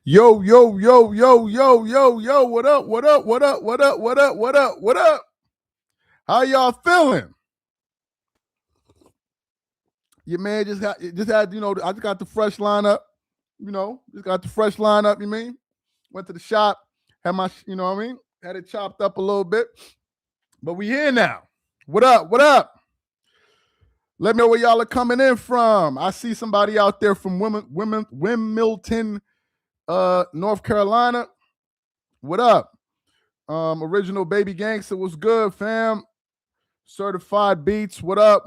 Yo, yo, yo, yo, yo, yo, yo, what up, what up, what up, what up, what up, what up, what up? How y'all feeling? Your man just had, I just got the fresh lineup, just got the fresh lineup, you mean? Went to the shop, had my, had it chopped up a little bit, but we here now. What up, what up? Let me know where y'all are coming in from. I see somebody out there from Wilmington, North Carolina. What up? Original Baby Gangster, what's good, fam? Certified Beats, what up?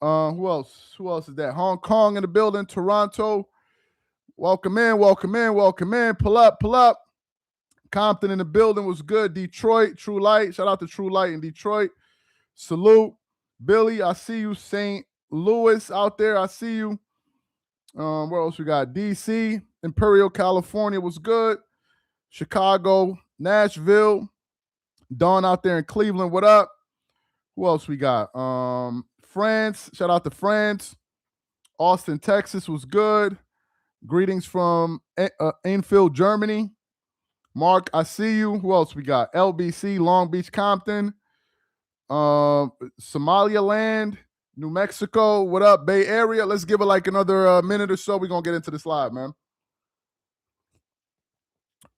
Who else? Who else is that? Hong Kong in the building, Toronto. Welcome in, welcome in, welcome in. Pull up, pull up. Compton in the building was good. Detroit, True Light. Shout out to True Light in Detroit. Salute. Billy, I see you. St. Louis out there, I see you. Where else we got? DC, Imperial, California was good. Chicago, Nashville. Dawn out there in Cleveland, what up? Who else we got? France, shout out to France. Austin, Texas was good. Greetings from Enfield, Germany. Mark, I see you. Who else we got? LBC, Long Beach, Compton. Somaliland, New Mexico. What up, Bay Area? Let's give it like another minute or so. We're going to get into this live, man.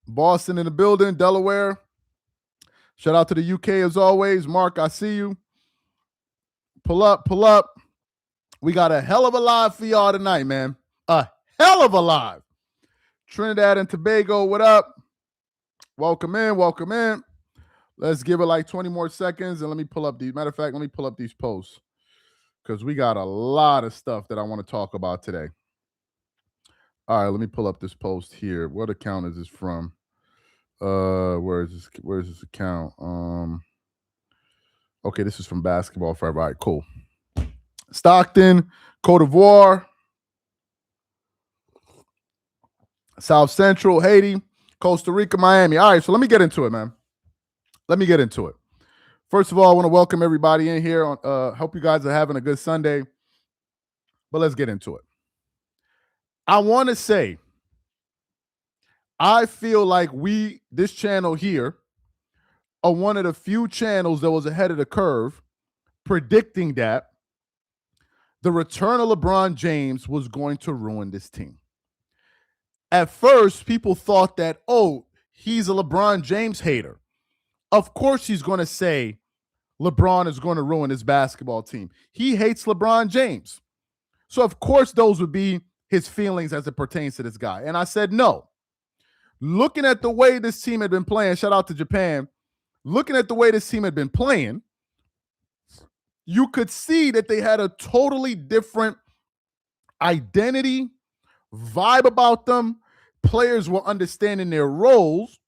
Boston in the building, Delaware. Shout out to the UK as always. Mark, I see you. Pull up, pull up. We got a hell of a live for y'all tonight, man. A hell of a live. Trinidad and Tobago, what up? Welcome in, welcome in. Let's give it like 20 more seconds and let me pull up these. Matter of fact, let me pull up these posts because we got a lot of stuff that I want to talk about today. All right, let me pull up this post here. What account is this from? Where is this account? Okay, this is from Basketball Forever. All right, cool. Stockton, Cote d'Ivoire, South Central, Haiti, Costa Rica, Miami. All right, so let me get into it, man. Let me get into it. First of all, I want to welcome everybody in here. Hope you guys are having a good Sunday. But let's get into it. I want to say, I feel like this channel here, are one of the few channels that was ahead of the curve predicting that the return of LeBron James was going to ruin this team. At first, people thought that, oh, he's a LeBron James hater. Of course he's going to say LeBron is going to ruin his basketball team. He hates LeBron James. So, of course, those would be his feelings as it pertains to this guy. And I said, no. Looking at the way this team had been playing, shout out to Japan, looking at the way this team had been playing, you could see that they had a totally different identity, vibe about them. Players were understanding their roles,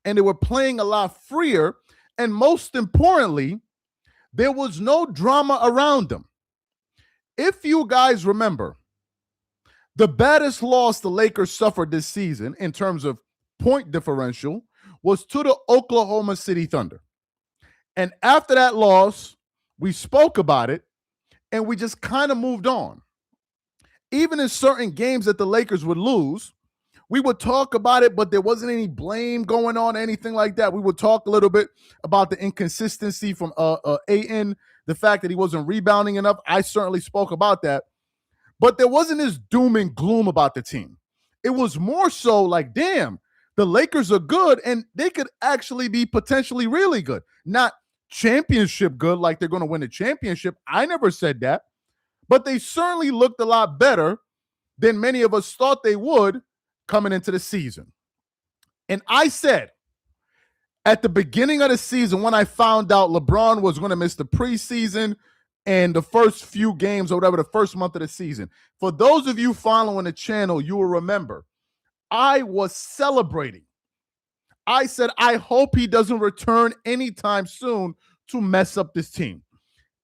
and they were playing a lot freer. And most importantly, there was no drama around them. If you guys remember, the baddest loss the Lakers suffered this season in terms of point differential was to the Oklahoma City Thunder. And after that loss, we spoke about it, and we just kind of moved on. Even in certain games that the Lakers would lose, we would talk about it, but there wasn't any blame going on, anything like that. We would talk a little bit about the inconsistency from Ayton, the fact that he wasn't rebounding enough. I certainly spoke about that. But there wasn't this doom and gloom about the team. It was more so like, damn, the Lakers are good, and they could actually be potentially really good. Not championship good, like they're going to win a championship. I never said that. But they certainly looked a lot better than many of us thought they would coming into the season. And I said at the beginning of the season, when I found out LeBron was going to miss the preseason and the first few games or whatever, the first month of the season, for those of you following the channel, you will remember I was celebrating. I said, I hope he doesn't return anytime soon to mess up this team.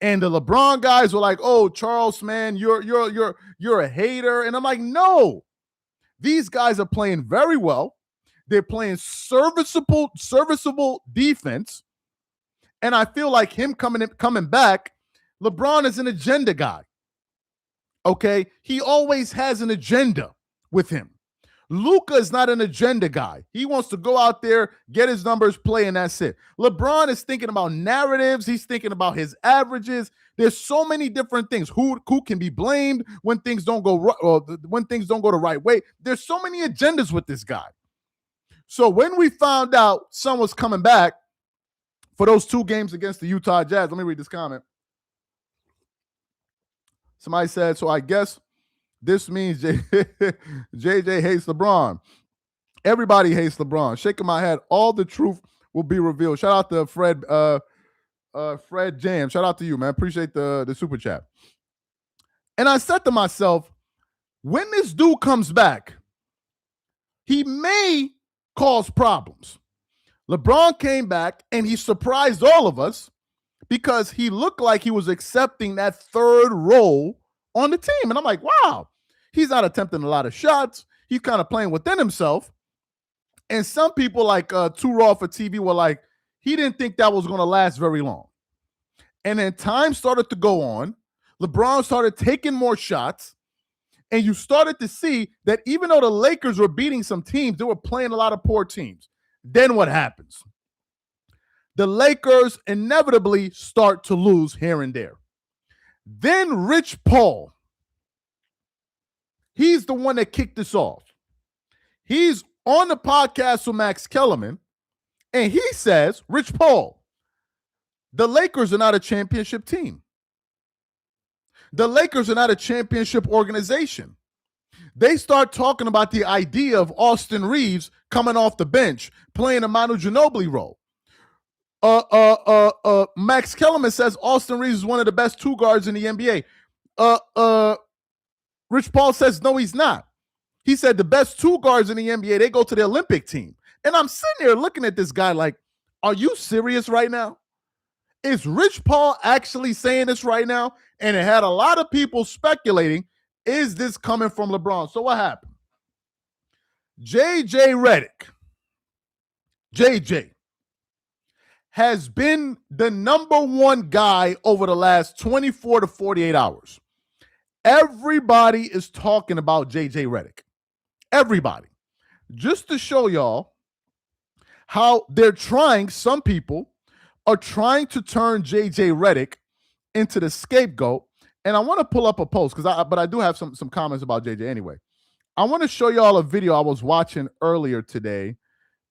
And the LeBron guys were like, oh, Charles, man, you're a hater. And I'm like, no. These guys are playing very well. They're playing serviceable defense. And I feel like him coming back, LeBron is an agenda guy. Okay? He always has an agenda with him. Luka is not an agenda guy. He wants to go out there, get his numbers, play, and that's it. LeBron is thinking about narratives. He's thinking about his averages. There's so many different things. Who can be blamed when things don't go right, or when things don't go the right way? There's so many agendas with this guy. So when we found out Son was coming back for those 2 games against the Utah Jazz, let me read this comment. Somebody said, so I guess this means JJ hates LeBron. Everybody hates LeBron. Shaking my head. All the truth will be revealed. Shout out to Fred Fred James. Shout out to you, man. Appreciate the super chat. And I said to myself, when this dude comes back, he may cause problems. LeBron came back and he surprised all of us because he looked like he was accepting that 3rd role on the team. And I'm like, wow, he's not attempting a lot of shots. He's kind of playing within himself. And some people like Too Raw for TV were like, he didn't think that was going to last very long. And then time started to go on. LeBron started taking more shots. And you started to see that even though the Lakers were beating some teams, they were playing a lot of poor teams. Then what happens? The Lakers inevitably start to lose here and there. Then Rich Paul, he's the one that kicked this off. He's on the podcast with Max Kellerman, and he says, Rich Paul, the Lakers are not a championship team. The Lakers are not a championship organization. They start talking about the idea of Austin Reeves coming off the bench, playing a Manu Ginobili role. Max Kellerman says Austin Reeves is one of the best 2 guards in the NBA. Rich Paul says, no, he's not. He said the best 2 guards in the NBA, they go to the Olympic team. And I'm sitting there looking at this guy like, are you serious right now? Is Rich Paul actually saying this right now? And it had a lot of people speculating, is this coming from LeBron? So what happened? JJ Redick, has been the number 1 guy over the last 24 to 48 hours. Everybody is talking about JJ Redick. Everybody. Just to show y'all how some people are trying to turn JJ Redick into the scapegoat. And I want to pull up a post but I do have some comments about JJ anyway. I want to show y'all a video I was watching earlier today.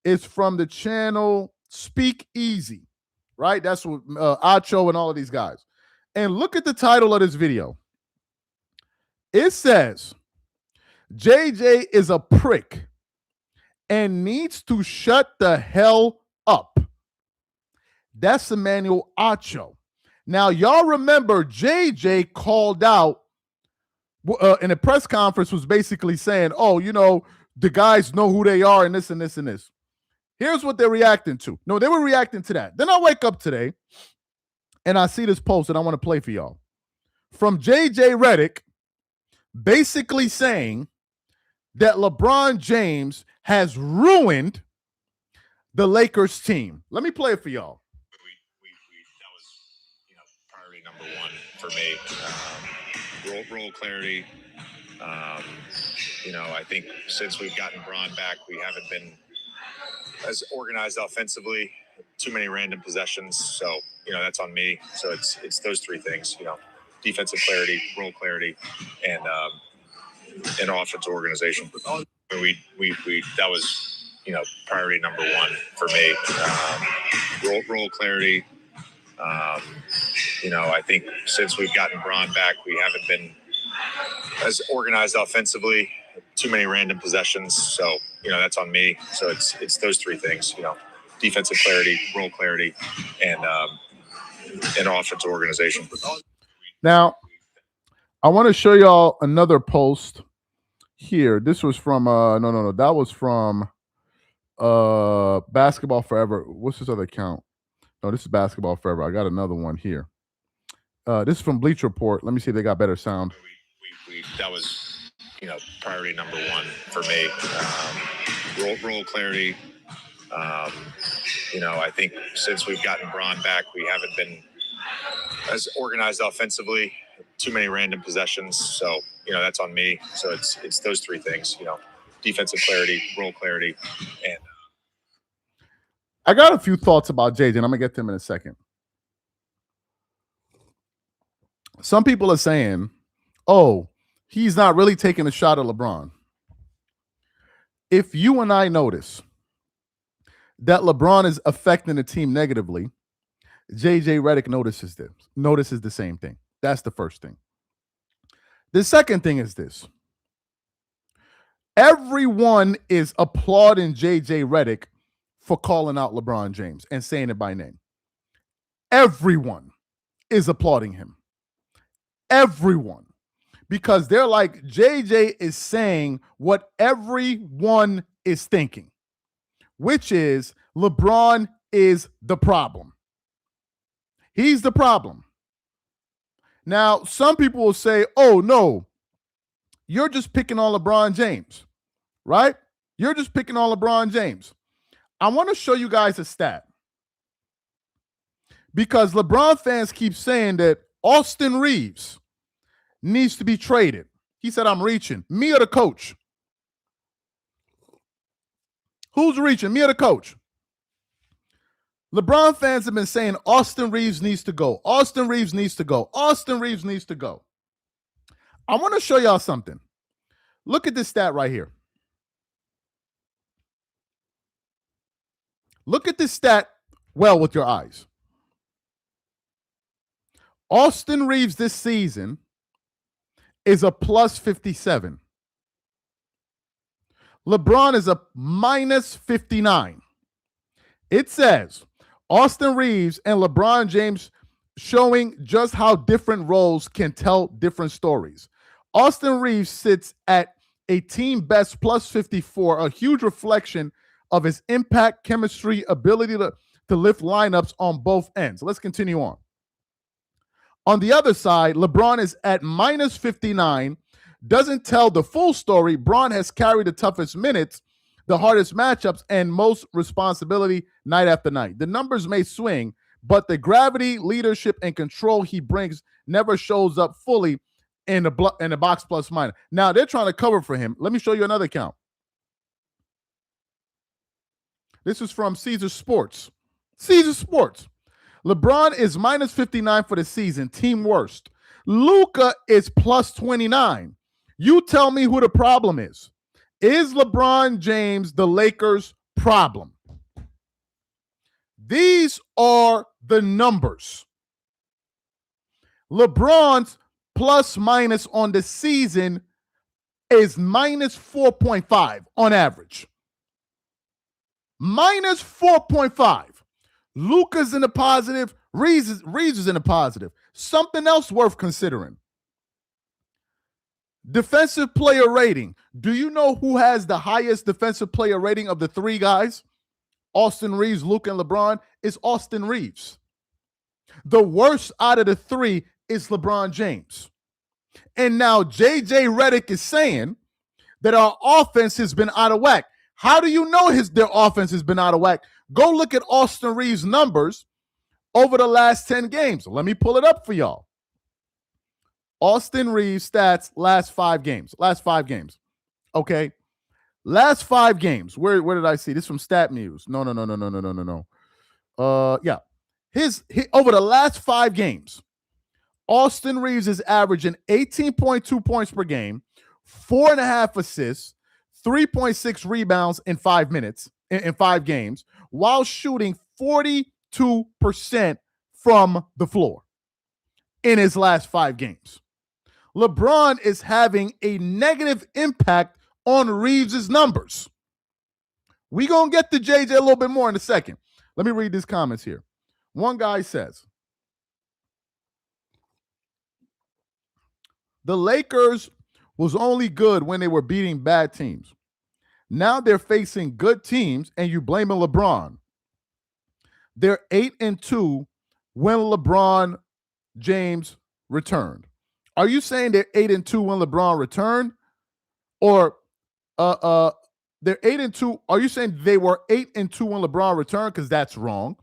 It's from the channel Speak Easy, right? That's what Acho and all of these guys. And look at the title of this video. It says, JJ is a prick and needs to shut the hell up. That's Emmanuel Acho. Now, y'all remember JJ called out in a press conference, was basically saying, oh, you know, the guys know who they are and this and this and this. Here's what they're reacting to. No, they were reacting to that. Then I wake up today and I see this post that I want to play for y'all from JJ Redick, basically saying that LeBron James has ruined the Lakers team. Let me play it for y'all. That was, priority number 1 for me. Role clarity. I think since we've gotten Bron back, we haven't been as organized offensively. Too many random possessions. So, that's on me. So it's those 3 things. Defensive clarity, role clarity, and offensive organization. That was, priority number 1 for me. Role clarity. I think since we've gotten Bron back, we haven't been as organized offensively. Too many random possessions. So, that's on me. So it's those 3 things. Defensive clarity, role clarity, and offensive organization. Now, I want to show y'all another post here. This was from no. That was from Basketball Forever. What's this other account? No, this is Basketball Forever. I got another one here. This is from Bleach Report. Let me see if they got better sound. That was, priority number 1 for me. Role clarity. I think since we've gotten Bron back, we haven't been as organized offensively. Too many random possessions. So, that's on me. So it's those 3 things. defensive clarity, role clarity, and I got a few thoughts about JJ, and I'm going to get to them in a second. Some people are saying, oh, he's not really taking a shot at LeBron. If you and I notice that LeBron is affecting the team negatively, JJ Redick notices the same thing. That's the first thing. The second thing is this. Everyone is applauding JJ Redick for calling out LeBron James and saying it by name. Everyone is applauding him. Everyone. Because they're like, JJ is saying what everyone is thinking, which is LeBron is the problem. He's the problem. Now, some people will say, oh, no, you're just picking on LeBron James, right? You're just picking on LeBron James. I want to show you guys a stat. Because LeBron fans keep saying that Austin Reeves needs to be traded. He said, I'm reaching. Me or the coach? Who's reaching? Me or the coach? LeBron fans have been saying Austin Reeves needs to go. Austin Reeves needs to go. Austin Reeves needs to go. I want to show y'all something. Look at this stat right here. Look at this stat well with your eyes. Austin Reeves this season is a plus 57. LeBron is a minus 59. It says Austin Reeves and LeBron James showing just how different roles can tell different stories. Austin Reeves sits at a team best plus 54, a huge reflection of his impact, chemistry, ability to lift lineups on both ends. Let's continue on. On the other side, LeBron is at minus 59, doesn't tell the full story. Bron has carried the toughest minutes, the hardest matchups, and most responsibility night after night. The numbers may swing, but the gravity, leadership, and control he brings never shows up fully in the box plus minus. Now, they're trying to cover for him. Let me show you another count. This is from Caesar Sports. Caesar Sports. LeBron is minus 59 for the season, team worst. Luka is plus 29. You tell me who the problem is. Is LeBron James the Lakers' problem? These are the numbers. LeBron's plus minus on the season is minus 4.5 on average. Minus 4.5. Luka's in the positive. Reeves is in the positive. Something else worth considering. Defensive player rating. Do you know who has the highest defensive player rating of the three guys? Austin Reeves, Luka, and LeBron. Is Austin Reeves. The worst out of the three is LeBron James. And now JJ Redick is saying that our offense has been out of whack. How do you know their offense has been out of whack? Go look at Austin Reeves' numbers over the last 10 games. Let me pull it up for y'all. Austin Reeves stats last 5 games. Last 5 games. Okay. Last 5 games. Where did I see this? From Stat Muse. No. Yeah. His over the last 5 games, Austin Reeves is averaging 18.2 points per game, 4.5 assists, 3.6 rebounds in 5 minutes, in 5 games, while shooting 42% from the floor in his last 5 games. LeBron is having a negative impact on Reeves' numbers. We're going to get to JJ a little bit more in a second. Let me read these comments here. One guy says, the Lakers was only good when they were beating bad teams. Now they're facing good teams, and you blaming LeBron. They're 8-2 when LeBron James returned. Are you saying they're 8-2 when LeBron returned? Or they're 8-2? Are you saying they were 8-2 when LeBron returned? Because that's wrong.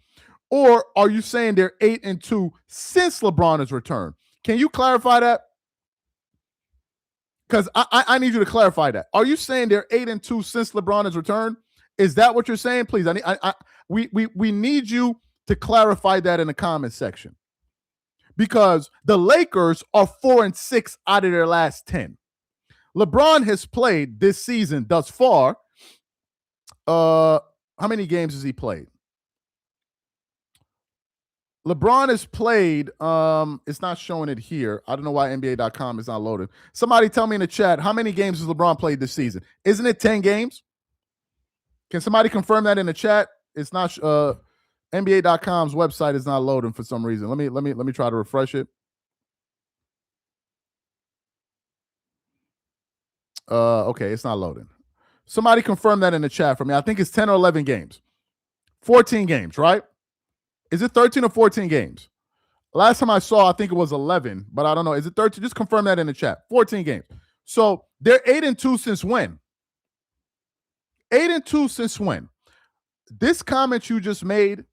Or are you saying they're 8-2 since LeBron has returned? Can you clarify that? Because I need you to clarify that. Are you saying they're 8-2 since LeBron has returned? Is that what you're saying? Please, we need you to clarify that in the comments section. Because the Lakers are 4-6 out of their last 10. LeBron has played this season thus far. How many games has he played? LeBron has played, it's not showing it here. I don't know why NBA.com is not loaded. Somebody tell me in the chat, how many games has LeBron played this season? Isn't it 10 games? Can somebody confirm that in the chat? It's not NBA.com's website is not loading for some reason. Let me try to refresh it. Okay, it's not loading. Somebody confirm that in the chat for me. I think it's 10 or 11 games. 14 games, right? Is it 13 or 14 games? Last time I saw, I think it was 11, but I don't know. Is it 13? Just confirm that in the chat. 14 games. So they're 8-2 since when? 8-2 since when? This comment you just made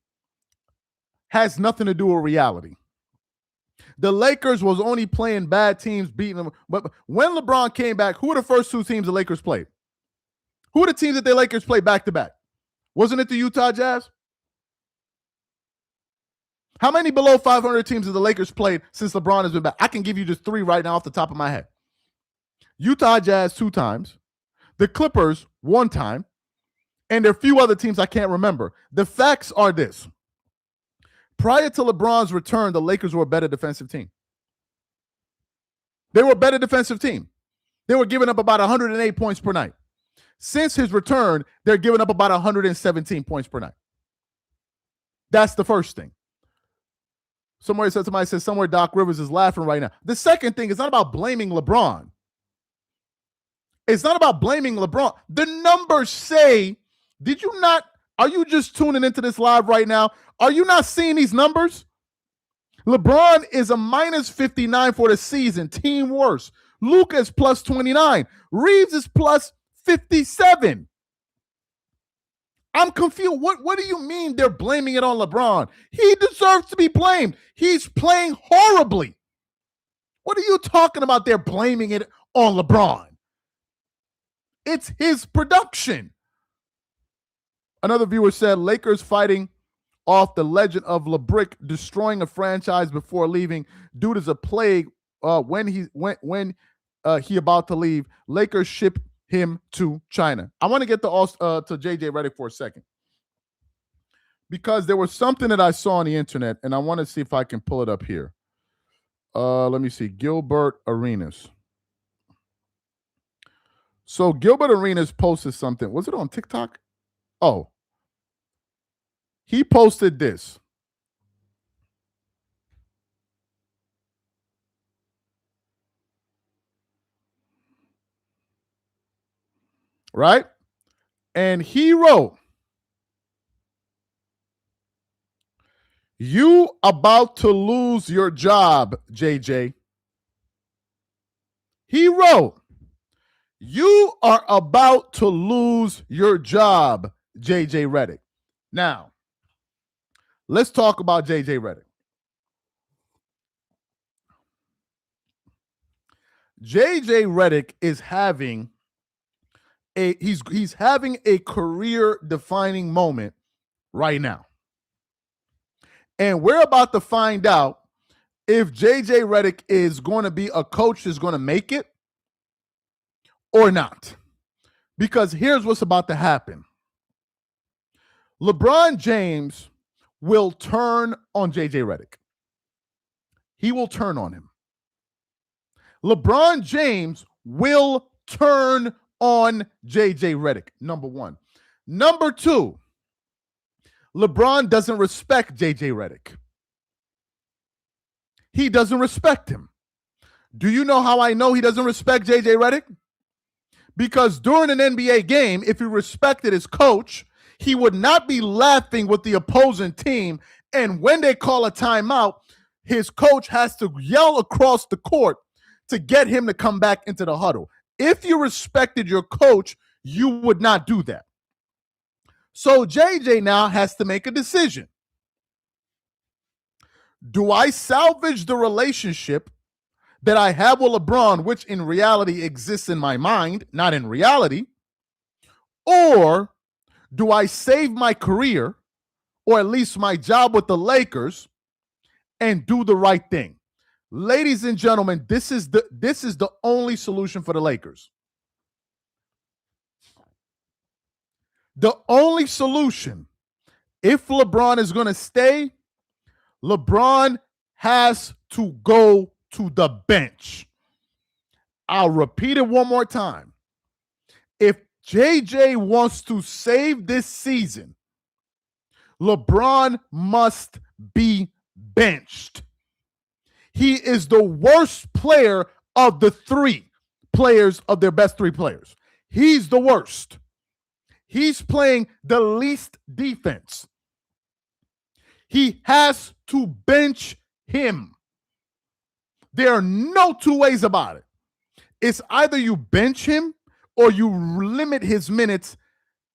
has nothing to do with reality. The Lakers was only playing bad teams, beating them. But when LeBron came back, who were the first two teams the Lakers played? Who were the teams that the Lakers played back-to-back? Wasn't it the Utah Jazz? How many below 500 teams have the Lakers played since LeBron has been back? I can give you just 3 right now off the top of my head. Utah Jazz 2 times, the Clippers 1 time, and there are a few other teams I can't remember. The facts are this. Prior to LeBron's return, the Lakers were a better defensive team. They were a better defensive team. They were giving up about 108 points per night. Since his return, they're giving up about 117 points per night. That's the first thing. Somebody says somewhere Doc Rivers is laughing right now. The second thing is not about blaming LeBron. It's not about blaming LeBron. The numbers say, are you just tuning into this live right now? Are you not seeing these numbers? LeBron is a minus 59 for the season, team worst. Luka is plus 29. Reeves is plus 57. I'm confused. What do you mean they're blaming it on LeBron? He deserves to be blamed. He's playing horribly. What are you talking about? They're blaming it on LeBron. It's his production. Another viewer said, Lakers fighting off the legend of LeBrick destroying a franchise before leaving. Dude is a plague when he about to leave. Lakers ship him to China. I want to get to JJ Redick for a second, because there was something that I saw on the internet, and I want to see if I can pull it up here. Let me see. Gilbert Arenas. So Gilbert Arenas posted something. Was it on TikTok? Oh, he posted this. Right? And he wrote, "You about to lose your job, JJ." He wrote, "You are about to lose your job, JJ Redick." Now, let's talk about JJ Redick. JJ Redick is having he's having a career-defining moment right now. And we're about to find out if JJ Redick is going to be a coach that's going to make it or not. Because here's what's about to happen. LeBron James will turn on JJ Redick. He will turn on him. LeBron James will turn on JJ Redick, number one. Number two, LeBron doesn't respect JJ Redick. He doesn't respect him. Do you know how I know he doesn't respect JJ Redick? Because during an NBA game, if he respected his coach, he would not be laughing with the opposing team. And when they call a timeout, his coach has to yell across the court to get him to come back into the huddle. If you respected your coach, you would not do that. So JJ now has to make a decision. Do I salvage the relationship that I have with LeBron, which in reality exists in my mind, not in reality? Or do I save my career, or at least my job with the Lakers, and do the right thing? Ladies and gentlemen, this is the only solution for the Lakers. The only solution, if LeBron is going to stay, LeBron has to go to the bench. I'll repeat it one more time. If JJ wants to save this season, LeBron must be benched. He is the worst player of the three players, of their best three players. He's the worst. He's playing the least defense. He has to bench him. There are no two ways about it. It's either you bench him or you limit his minutes,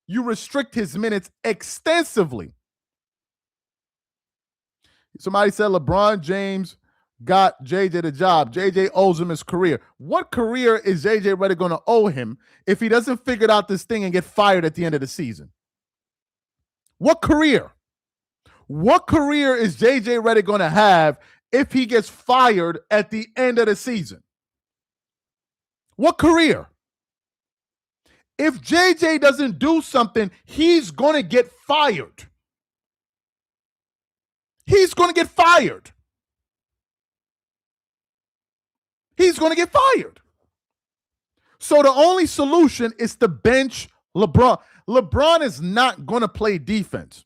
you restrict his minutes extensively. Somebody said LeBron James got JJ the job. JJ owes him his career. What career is JJ Redick going to owe him if he doesn't figure out this thing and get fired at the end of the season? What career? What career is JJ Redick going to have if he gets fired at the end of the season? What career? If JJ doesn't do something, he's going to get fired. He's going to get fired. He's going to get fired. So the only solution is to bench LeBron. LeBron is not going to play defense.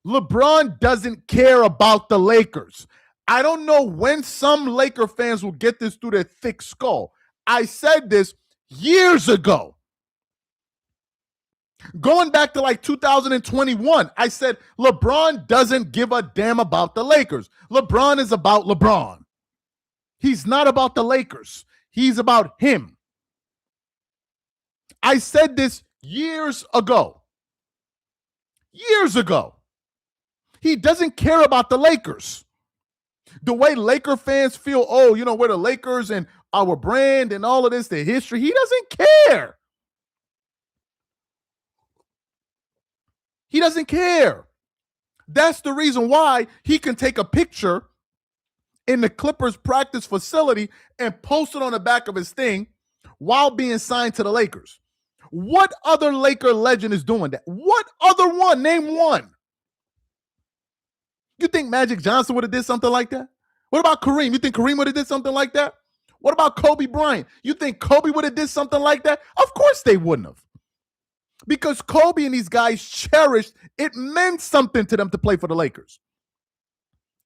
LeBron doesn't care about the Lakers. I don't know when some Laker fans will get this through their thick skull. I said this years ago. Going back to like 2021, I said LeBron doesn't give a damn about the Lakers. LeBron is about LeBron. He's not about the Lakers. He's about him. I said this years ago. Years ago. He doesn't care about the Lakers. The way Laker fans feel, oh, you know, we're the Lakers and our brand and all of this, the history. He doesn't care. He doesn't care. That's the reason why he can take a picture in the Clippers practice facility and post it on the back of his thing while being signed to the Lakers. What other Laker legend is doing that? What other one? Name one. You think Magic Johnson would have did something like that? What about Kareem? You think Kareem would have did something like that? What about Kobe Bryant? You think Kobe would have did something like that? Of course they wouldn't have. Because Kobe and these guys cherished, it meant something to them to play for the Lakers.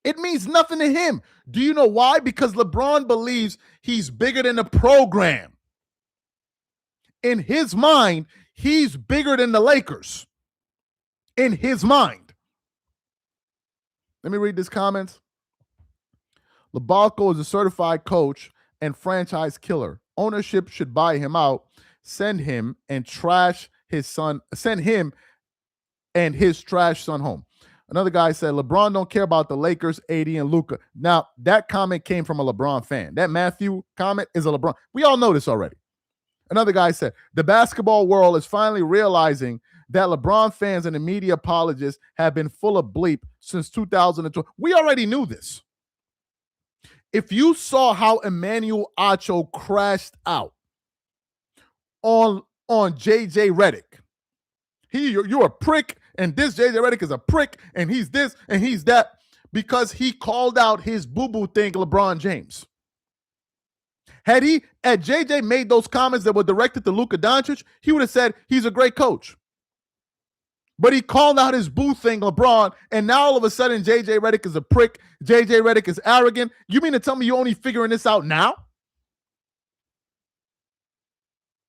It means nothing to him. Do you know why? Because LeBron believes he's bigger than the program. In his mind, he's bigger than the Lakers. In his mind. Let me read this comments. Labalco is a certified coach and franchise killer. Ownership should buy him out, send him and send him and his trash son home. Another guy said, LeBron don't care about the Lakers, AD, and Luka. Now, that comment came from a LeBron fan. That Matthew comment is a LeBron. We all know this already. Another guy said, the basketball world is finally realizing that LeBron fans and the media apologists have been full of bleep since 2012. We already knew this. If you saw how Emmanuel Acho crashed out on JJ Redick, you're a prick, and this JJ Redick is a prick, and he's this and he's that, because he called out his boo-boo thing, LeBron James. Had JJ made those comments that were directed to Luka Doncic, he would have said he's a great coach. But he called out his boo thing, LeBron, and now all of a sudden JJ Redick is a prick. JJ Redick is arrogant. You mean to tell me you're only figuring this out now?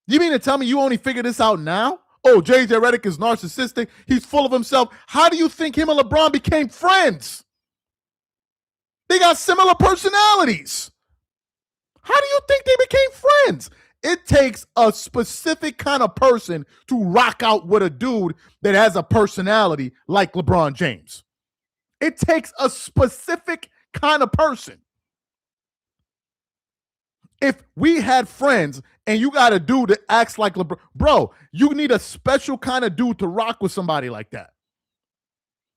You mean to tell me you only figured this out now? Oh, JJ Redick is narcissistic. He's full of himself. How do you think him and LeBron became friends? They got similar personalities. How do you think they became friends? It takes a specific kind of person to rock out with a dude that has a personality like LeBron James. It takes a specific kind of person. If we had friends and you got a dude that acts like LeBron, bro, you need a special kind of dude to rock with somebody like that.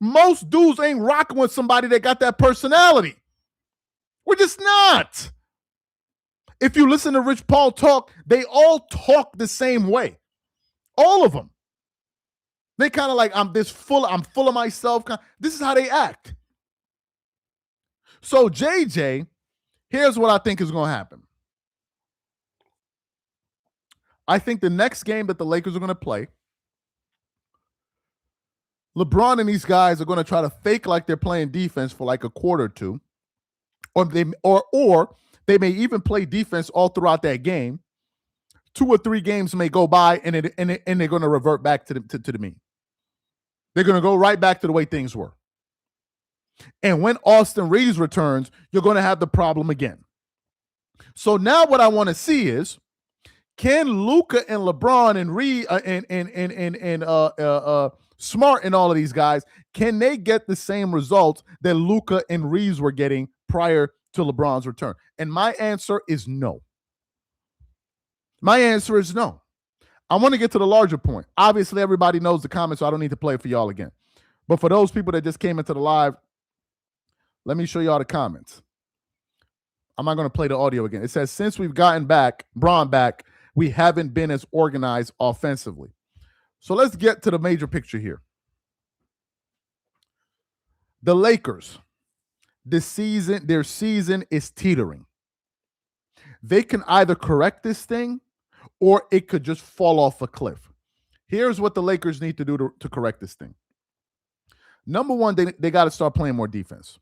Most dudes ain't rocking with somebody that got that personality. We're just not. If you listen to Rich Paul talk, they all talk the same way. All of them. They kind of like, I'm full of myself. This is how they act. So JJ, here's what I think is going to happen. I think the next game that the Lakers are going to play, LeBron and these guys are going to try to fake like they're playing defense for like a quarter or two, or they may even play defense all throughout that game. 2 or 3 games may go by, and they're going to revert back to the mean. They're going to go right back to the way things were. And when Austin Reeves returns, you're going to have the problem again. So now what I want to see is, can Luka and LeBron and Reed and Smart and all of these guys, can they get the same results that Luka and Reeves were getting prior to LeBron's return? And my answer is no. My answer is no. I want to get to the larger point. Obviously, everybody knows the comments, so I don't need to play it for y'all again. But for those people that just came into the live, let me show y'all the comments. I'm not going to play the audio again. It says, since we've gotten Bron back, we haven't been as organized offensively. So let's get to the major picture here. The Lakers, their season is teetering. They can either correct this thing or it could just fall off a cliff. Here's what the Lakers need to do to correct this thing. Number one, they got to start playing more defense.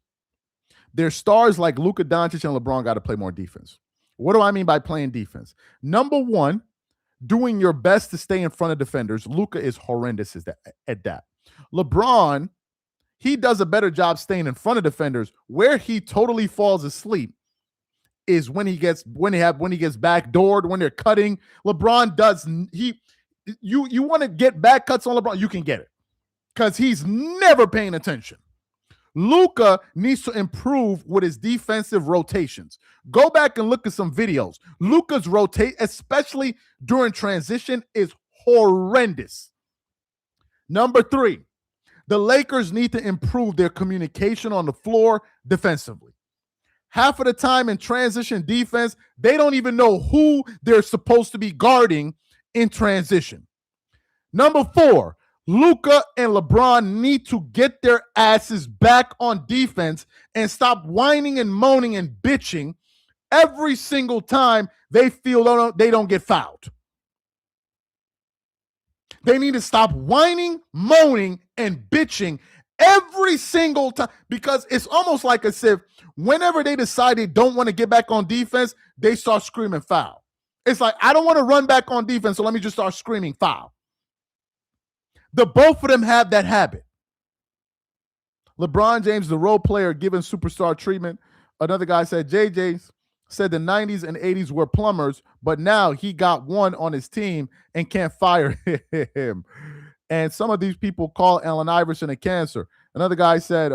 Their stars like Luka Doncic and LeBron got to play more defense. What do I mean by playing defense? Number one, doing your best to stay in front of defenders. Luka is horrendous at that. LeBron, he does a better job staying in front of defenders. Where he totally falls asleep is when he gets backdoored, when they're cutting. LeBron does you want to get back cuts on LeBron, you can get it because he's never paying attention. Luka needs to improve with his defensive rotations. Go back and look at some videos. Luka's rotate, especially during transition, is horrendous. Number 3, the Lakers need to improve their communication on the floor defensively. Half of the time in transition defense, they don't even know who they're supposed to be guarding in transition. Number 4, Luka and LeBron need to get their asses back on defense and stop whining and moaning and bitching every single time they feel they don't get fouled. They need to stop whining, moaning, and bitching every single time, because it's almost like as if whenever they decide they don't want to get back on defense, they start screaming foul. It's like, I don't want to run back on defense, so let me just start screaming foul. The both of them have that habit. LeBron James, the role player, given superstar treatment. Another guy said, JJ said the 90s and 80s were plumbers, but now he got one on his team and can't fire him. And some of these people call Allen Iverson a cancer. Another guy said,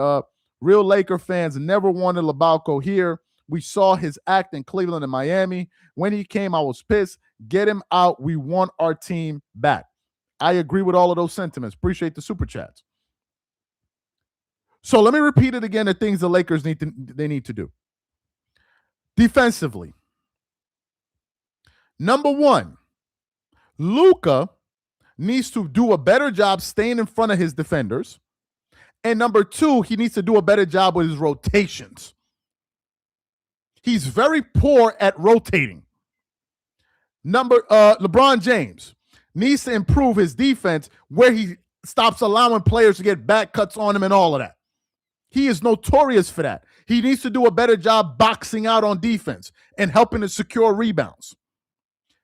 real Laker fans never wanted Labalco here. We saw his act in Cleveland and Miami. When he came, I was pissed. Get him out. We want our team back. I agree with all of those sentiments. Appreciate the super chats. So let me repeat it again, the things the Lakers need to do. Defensively. Number 1, Luka needs to do a better job staying in front of his defenders. And number 2, he needs to do a better job with his rotations. He's very poor at rotating. LeBron James needs to improve his defense where he stops allowing players to get back cuts on him and all of that. He is notorious for that. He needs to do a better job boxing out on defense and helping to secure rebounds.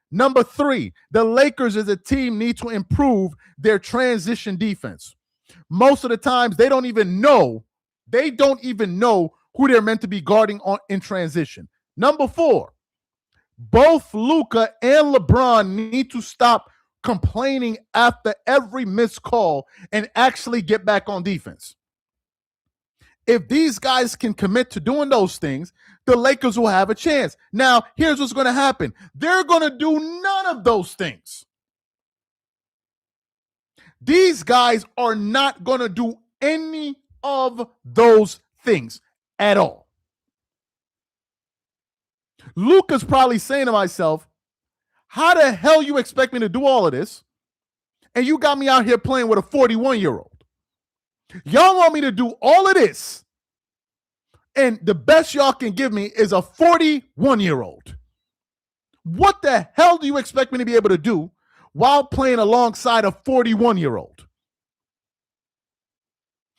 Number 3, the Lakers as a team need to improve their transition defense. Most of the times they don't even know who they're meant to be guarding in transition. Number 4, both Luka and LeBron need to stop complaining after every missed call and actually get back on defense. If these guys can commit to doing those things, the Lakers will have a chance. Now, here's what's going to happen. They're going to do none of those things. These guys are not going to do any of those things at all. Luka's probably saying to myself, how the hell you expect me to do all of this? And you got me out here playing with a 41-year-old. Y'all want me to do all of this, and the best y'all can give me is a 41-year-old. What the hell do you expect me to be able to do while playing alongside a 41-year-old?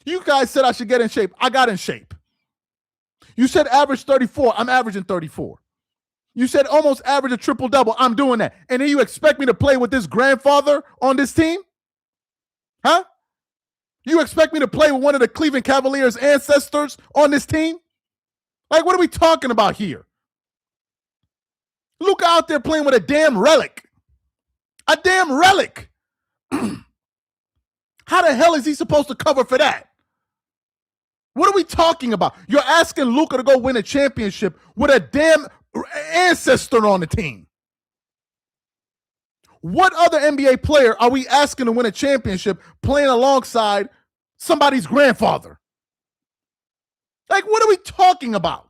You guys said I should get in shape. I got in shape. You said average 34. I'm averaging 34. You said almost average a triple-double. I'm doing that. And then you expect me to play with this grandfather on this team? Huh? You expect me to play with one of the Cleveland Cavaliers' ancestors on this team? Like, what are we talking about here? Luka out there playing with a damn relic. A damn relic. How the hell is he supposed to cover for that? What are we talking about? You're asking Luka to go win a championship with a damn ancestor on the team. What other NBA player are we asking to win a championship playing alongside somebody's grandfather? Like, what are we talking about?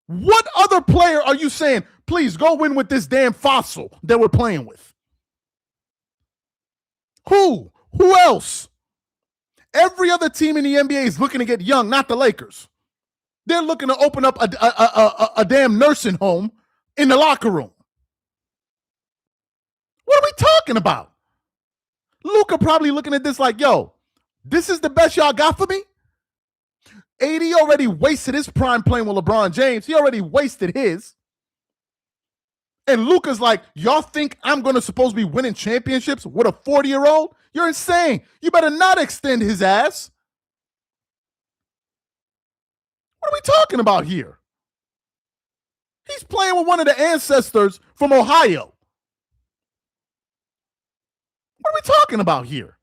What other player are you saying, please go win with this damn fossil that we're playing with? Who? Who else? Every other team in the NBA is looking to get young, not the Lakers. They're looking to open up a damn nursing home in the locker room. What are we talking about? Luka probably looking at this like, yo, this is the best y'all got for me? AD already wasted his prime playing with LeBron James. He already wasted his. And Luka's like, y'all think I'm going to supposed to be winning championships with a 40-year-old? You're insane. You better not extend his ass. What are we talking about here? He's playing with one of the ancestors from Ohio. What are we talking about here?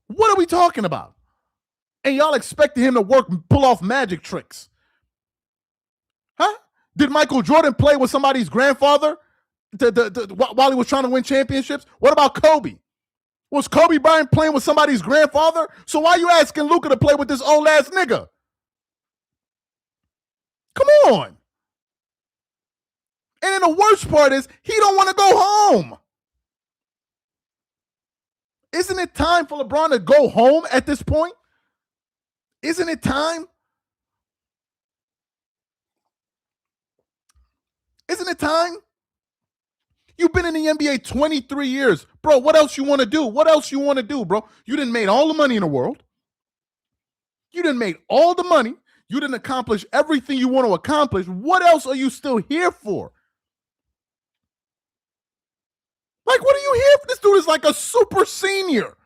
What are we talking about? And y'all expected him to pull off magic tricks. Huh? Did Michael Jordan play with somebody's grandfather while he was trying to win championships? What about Kobe? Was Kobe Bryant playing with somebody's grandfather? So why are you asking Luka to play with this old ass nigga? Come on. And then the worst part is he don't want to go home. Isn't it time for LeBron to go home at this point? Isn't it time? Isn't it time? You've been in the NBA 23 years. Bro, what else you want to do? What else you want to do, bro? You done made all the money in the world. You done made all the money. You didn't accomplish everything you want to accomplish. What else are you still here for? Like, what are you here for? This dude is like a super senior.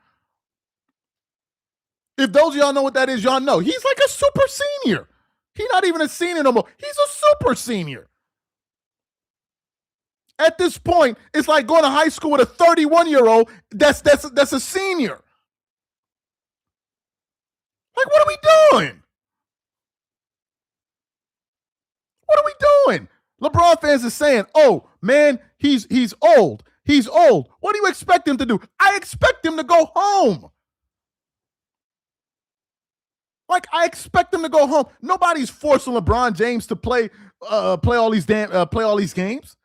If those of y'all know what that is, y'all know. He's like a super senior. He's not even a senior no more. He's a super senior. At this point, it's like going to high school with a 31-year-old that's a senior. Like, what are we doing? What are we doing? LeBron fans are saying, oh, man, he's old. He's old. What do you expect him to do? I expect him to go home. Like, I expect him to go home. Nobody's forcing LeBron James to play all these games.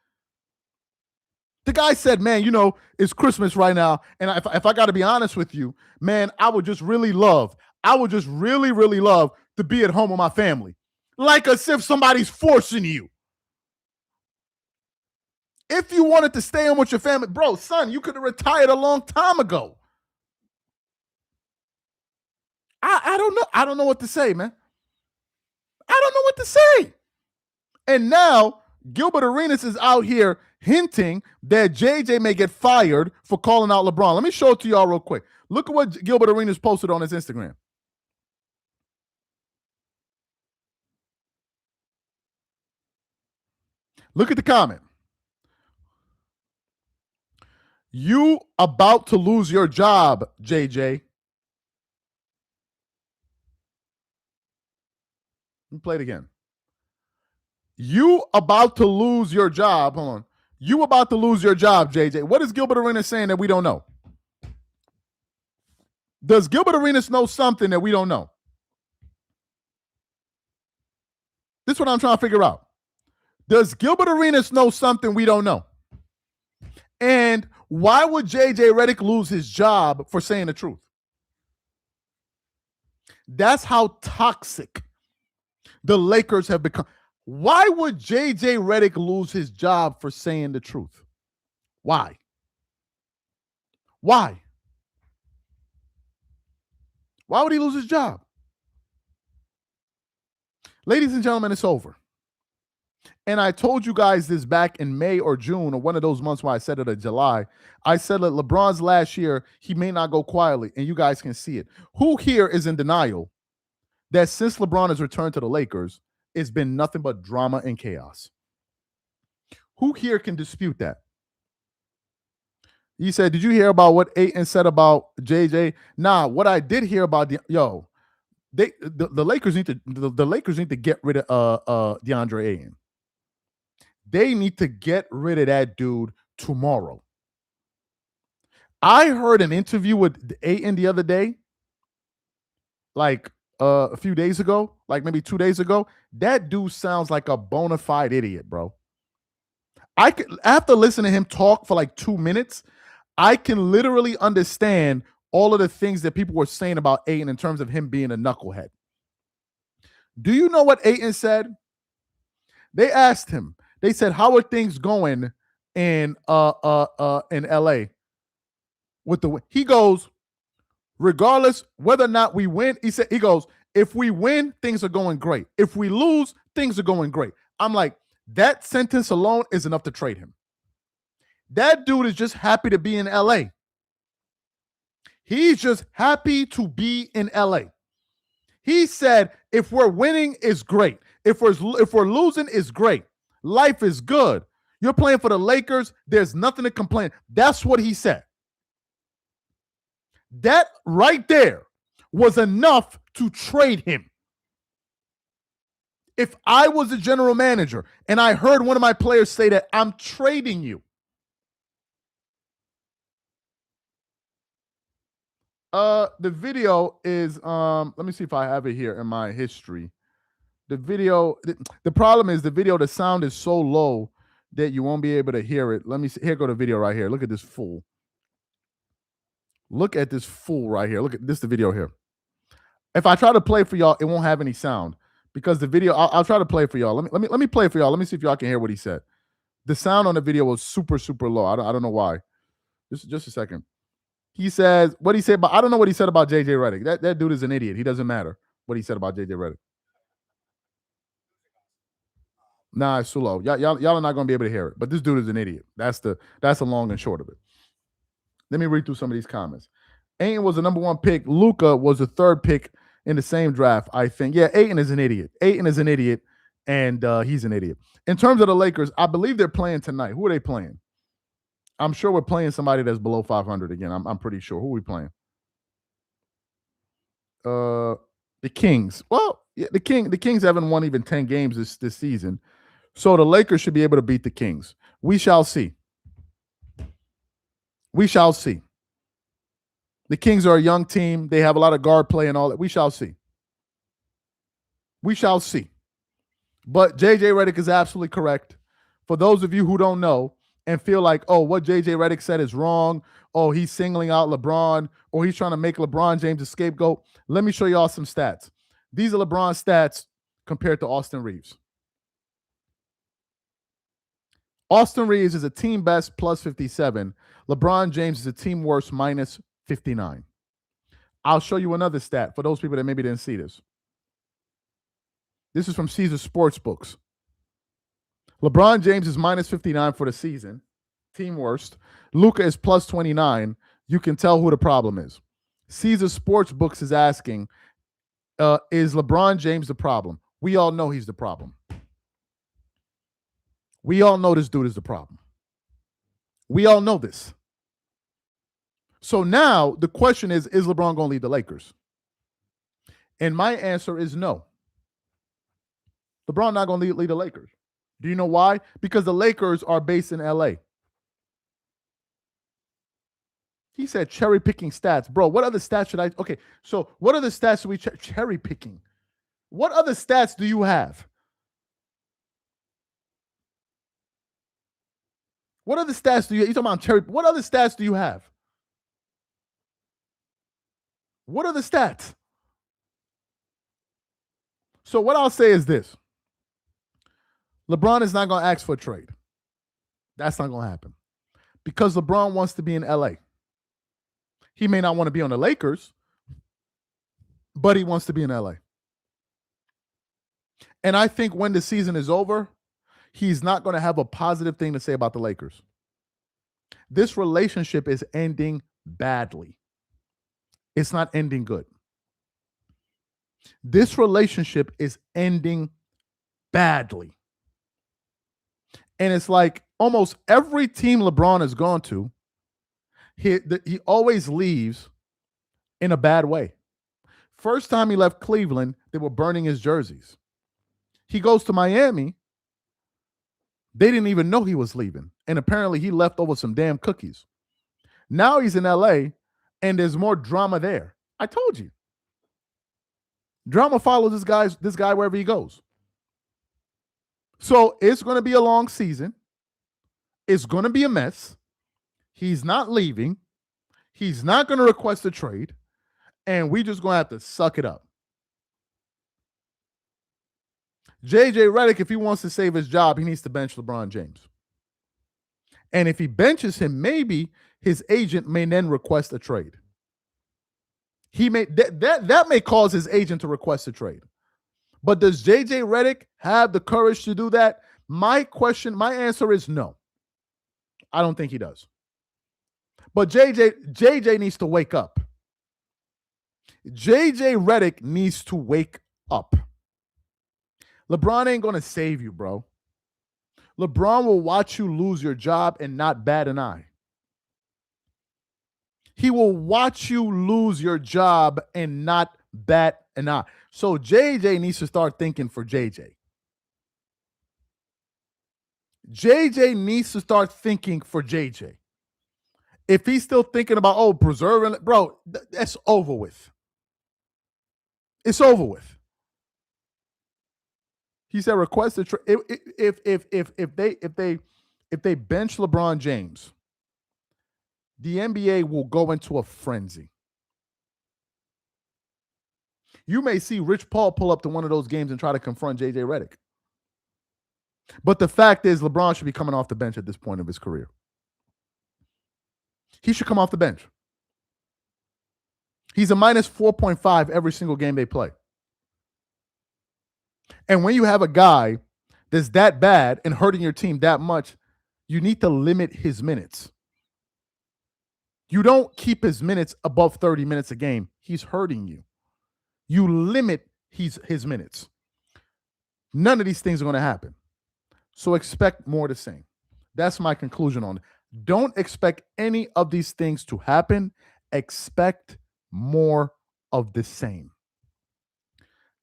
The guy said, man, you know, it's Christmas right now. And if I got to be honest with you, man, I would just really love to be at home with my family. Like as if somebody's forcing you. If you wanted to stay home with your family, bro, son, you could have retired a long time ago. I don't know. I don't know what to say, man. I don't know what to say. And now Gilbert Arenas is out here hinting that JJ may get fired for calling out LeBron. Let me show it to y'all real quick. Look at what Gilbert Arenas posted on his Instagram. Look at the comment. You about to lose your job, JJ. me play it again. You about to lose your job. Hold on. You about to lose your job, JJ. What is Gilbert Arenas saying that we don't know? Does Gilbert Arenas know something that we don't know? This is what I'm trying to figure out. Does Gilbert Arenas know something we don't know? And why would JJ Redick lose his job for saying the truth? That's how toxic the Lakers have become. Why would JJ Redick lose his job for saying the truth? Why? Why? Why would he lose his job? Ladies and gentlemen, it's over. And I told you guys this back in May or June or one of those months where I said it in July. I said that LeBron's last year, he may not go quietly, and you guys can see it. Who here is in denial that since LeBron has returned to the Lakers, it's been nothing but drama and chaos? Who here can dispute that? He said, did you hear about what Ayton said about JJ? Nah, what I did hear about the Lakers need to get rid of DeAndre Ayton. They need to get rid of that dude tomorrow. I heard an interview with Ayton the other day, like a few days ago, like maybe 2 days ago. That dude sounds like a bona fide idiot, bro. After listening to him talk for like 2 minutes, I can literally understand all of the things that people were saying about Ayton in terms of him being a knucklehead. Do you know what Ayton said? They asked him. They said, "How are things going in LA with the win?" He goes, "Regardless whether or not we win," he goes, "If we win, things are going great. If we lose, things are going great." I'm like, that sentence alone is enough to trade him. That dude is just happy to be in LA. He's just happy to be in LA. He said, if we're winning, it's great. If we're losing, it's great. Life is good. You're playing for the Lakers. There's nothing to complain. That's what he said. That right there was enough to trade him. If I was a general manager and I heard one of my players say that, I'm trading you. The video is, let me see if I have it here in my history. The video, the problem is the video, the sound is so low that you won't be able to hear it. Let me see. Here go the video right here. Look at this fool. Look at this fool right here. Look at this, the video here. If I try to play for y'all, it won't have any sound because the video, I'll try to play for y'all. Let me play for y'all. Let me see if y'all can hear what he said. The sound on the video was super, super low. I don't know why. Just a second. He says, what he said about, I don't know what he said about JJ Redick. That dude is an idiot. He doesn't matter what he said about JJ Redick. Nah, it's too low. Y'all are not going to be able to hear it. But this dude is an idiot. That's the long and short of it. Let me read through some of these comments. Ayton was the number 1 pick. Luka was the 3rd pick in the same draft, I think. Yeah, Ayton is an idiot. Ayton is an idiot, and he's an idiot. In terms of the Lakers, I believe they're playing tonight. Who are they playing? I'm sure we're playing somebody that's below 500 again. I'm pretty sure. Who are we playing? The Kings. Well, yeah, the Kings haven't won even 10 games this season. So the Lakers should be able to beat the Kings. We shall see. We shall see. The Kings are a young team. They have a lot of guard play and all that. We shall see. We shall see. But JJ Redick is absolutely correct. For those of you who don't know and feel like, oh, what JJ Redick said is wrong, oh, he's singling out LeBron, or he's trying to make LeBron James a scapegoat, let me show y'all some stats. These are LeBron's stats compared to Austin Reeves. Austin Reeves is a team best plus 57. LeBron James is a team worst minus 59. I'll show you another stat for those people that maybe didn't see this. This is from Caesars Sportsbooks. LeBron James is minus 59 for the season, team worst. Luka is plus 29. You can tell who the problem is. Caesars Sportsbooks is asking, is LeBron James the problem? We all know he's the problem. We all know this dude is the problem. We all know this. So now the question is LeBron going to lead the Lakers? And my answer is no. LeBron not going to lead the Lakers. Do you know why? Because the Lakers are based in LA. He said cherry picking stats. Bro, what other stats should I? Okay, so what other stats should we cherry picking? What other stats do you have? What other stats do you talking about cherry? What other stats do you have? What are the stats? So what I'll say is this. LeBron is not going to ask for a trade. That's not going to happen. Because LeBron wants to be in LA. He may not want to be on the Lakers, but he wants to be in LA. And I think when the season is over, he's not going to have a positive thing to say about the Lakers. This relationship is ending badly. It's not ending good. This relationship is ending badly. And it's like almost every team LeBron has gone to, he always leaves in a bad way. First time he left Cleveland, they were burning his jerseys. He goes to Miami. They didn't even know he was leaving. And apparently he left over some damn cookies. Now he's in LA and there's more drama there. I told you. Drama follows this guy wherever he goes. So it's going to be a long season. It's going to be a mess. He's not leaving. He's not going to request a trade. And we just going to have to suck it up. JJ Redick, if he wants to save his job, he needs to bench LeBron James. And if he benches him, maybe his agent may then request a trade. He may that may cause his agent to request a trade. But does JJ Redick have the courage to do that? My answer is no. I don't think he does. But JJ needs to wake up. JJ Redick needs to wake up. LeBron ain't going to save you, bro. LeBron will watch you lose your job and not bat an eye. He will watch you lose your job and not bat an eye. So JJ needs to start thinking for JJ. JJ needs to start thinking for JJ. If he's still thinking about, preserving, bro, that's over with. It's over with. He said request a trade. If they bench LeBron James, the NBA will go into a frenzy. You may see Rich Paul pull up to one of those games and try to confront JJ Redick. But the fact is, LeBron should be coming off the bench at this point of his career. He should come off the bench. He's a minus 4.5 every single game they play. And when you have a guy that's that bad and hurting your team that much, you need to limit his minutes. You don't keep his minutes above 30 minutes a game. He's hurting you. You limit his minutes. None of these things are going to happen. So expect more of the same. That's my conclusion on it. Don't expect any of these things to happen. Expect more of the same.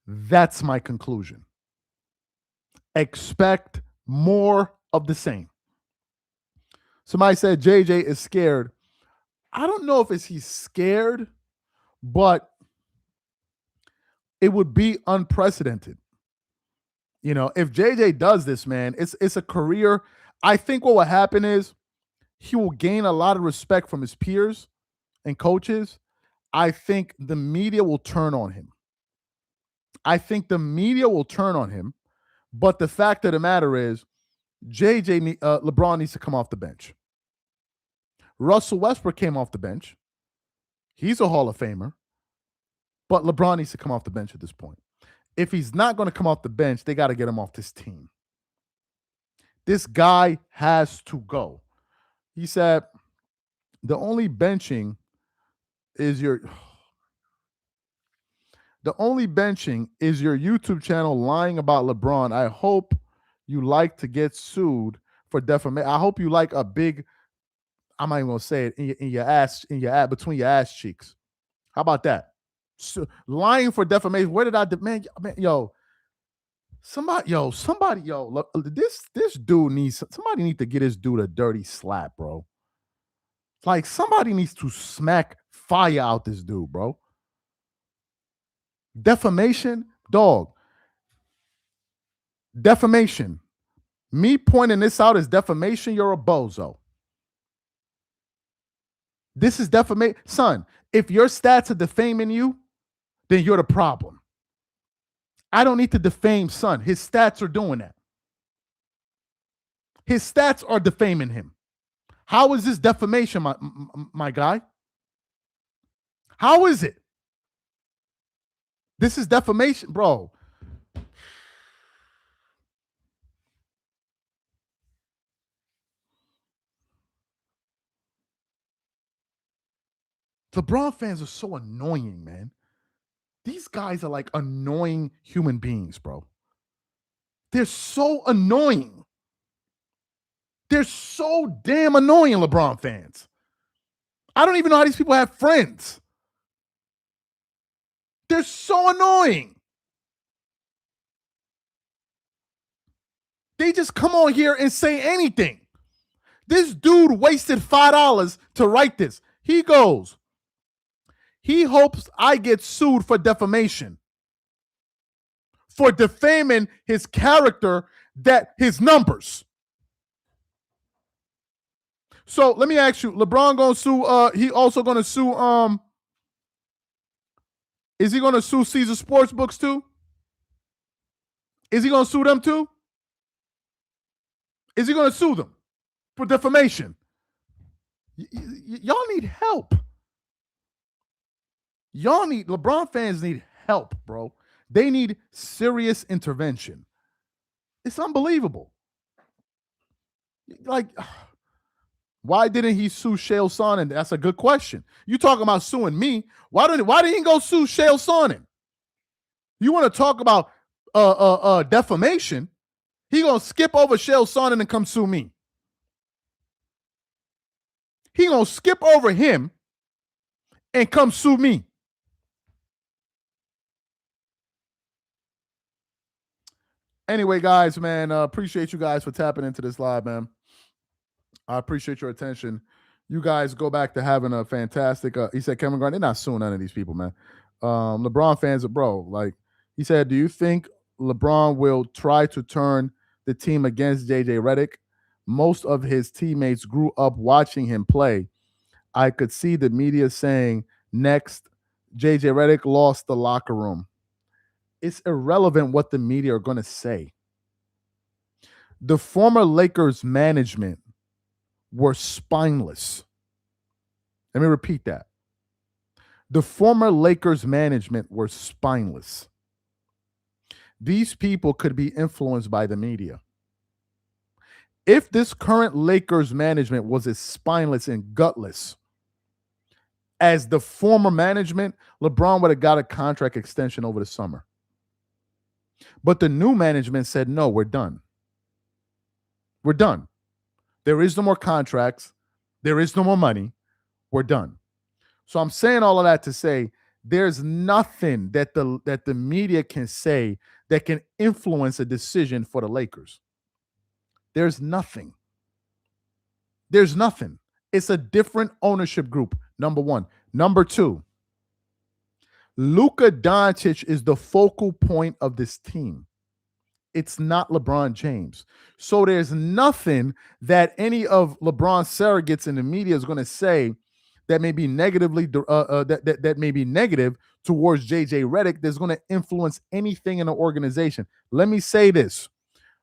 That's my conclusion. Expect more of the same. Somebody said JJ is scared. I don't know if he's scared, but it would be unprecedented. You know, if JJ does this, man, it's a career. I think what will happen is he will gain a lot of respect from his peers and coaches. I think the media will turn on him. But the fact of the matter is, LeBron needs to come off the bench. Russell Westbrook came off the bench. He's a Hall of Famer. But LeBron needs to come off the bench at this point. If he's not going to come off the bench, they got to get him off this team. This guy has to go. He said, the only benching is your YouTube channel lying about LeBron. I hope you like to get sued for defamation. I hope you like a big, I'm not even going to say it, in your ass, between your ass cheeks. How about that? So, lying for defamation. Where did I demand? Man, yo, Look, this dude somebody need to get this dude a dirty slap, bro. Like somebody needs to smack fire out this dude, bro. Defamation, dog. Defamation. Me pointing this out as defamation, you're a bozo. This is defamation. Son, if your stats are defaming you, then you're the problem. I don't need to defame son. His stats are doing that. His stats are defaming him. How is this defamation, my guy? How is it? This is defamation, bro. LeBron fans are so annoying, man. These guys are like annoying human beings, bro. They're so annoying. They're so damn annoying, LeBron fans. I don't even know how these people have friends. They're so annoying. They just come on here and say anything. This dude wasted $5 to write this. He goes, he hopes I get sued for defamation, for defaming his character, that his numbers. So let me ask you, LeBron gonna sue, he also gonna sue, is he gonna sue Caesar Sportsbooks too? Is he gonna sue them too? Is he gonna sue them for defamation? Y'all need help. LeBron fans need help, bro. They need serious intervention. It's unbelievable. Like, why didn't he sue Shale Sonnen? That's a good question. You talking about suing me? Why didn't he go sue Shale Sonnen? You want to talk about defamation? He gonna skip over Shale Sonnen and come sue me. He gonna skip over him and come sue me. Anyway, guys, man, appreciate you guys for tapping into this live, man. I appreciate your attention. You guys go back to having a fantastic. He said, Kevin Garnett, they're not suing none of these people, man. LeBron fans are bro. Like he said, do you think LeBron will try to turn the team against JJ Redick? Most of his teammates grew up watching him play. I could see the media saying next, JJ Redick lost the locker room. It's irrelevant what the media are going to say. The former Lakers management were spineless. Let me repeat that. The former Lakers management were spineless. These people could be influenced by the media. If this current Lakers management was as spineless and gutless as the former management, LeBron would have got a contract extension over the summer. But the new management said, no, we're done. We're done. There is no more contracts. There is no more money. We're done. So I'm saying all of that to say there's nothing that the media can say that can influence a decision for the Lakers. There's nothing. There's nothing. It's a different ownership group, number one. Number two, Luka Doncic is the focal point of this team. It's not LeBron James. So there's nothing that any of LeBron's surrogates in the media is going to say that may be negatively that may be negative towards JJ Redick that's going to influence anything in the organization. Let me say this.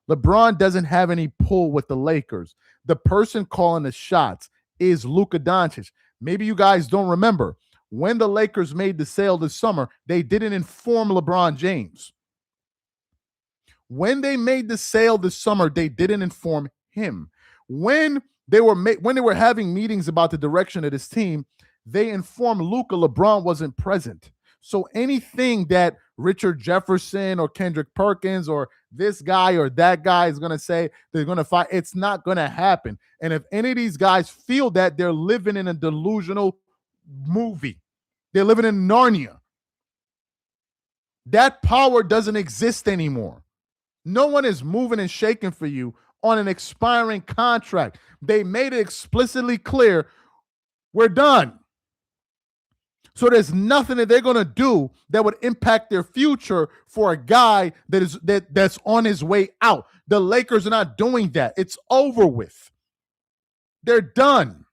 LeBron doesn't have any pull with the Lakers. The person calling the shots is Luka Doncic. Maybe you guys don't remember. When the Lakers made the sale this summer, they didn't inform LeBron James. When they made the sale this summer, they didn't inform him. When they were having meetings about the direction of this team, they informed Luka LeBron wasn't present. So anything that Richard Jefferson or Kendrick Perkins or this guy or that guy is going to say they're going to fight, it's not going to happen. And if any of these guys feel that, they're living in a delusional movie. They're living in Narnia. That power doesn't exist anymore. No one is moving and shaking for you on an expiring contract. They made it explicitly clear, we're done. So there's nothing that they're going to do that would impact their future for a guy that's on his way out. The Lakers are not doing that. It's over with. They're done.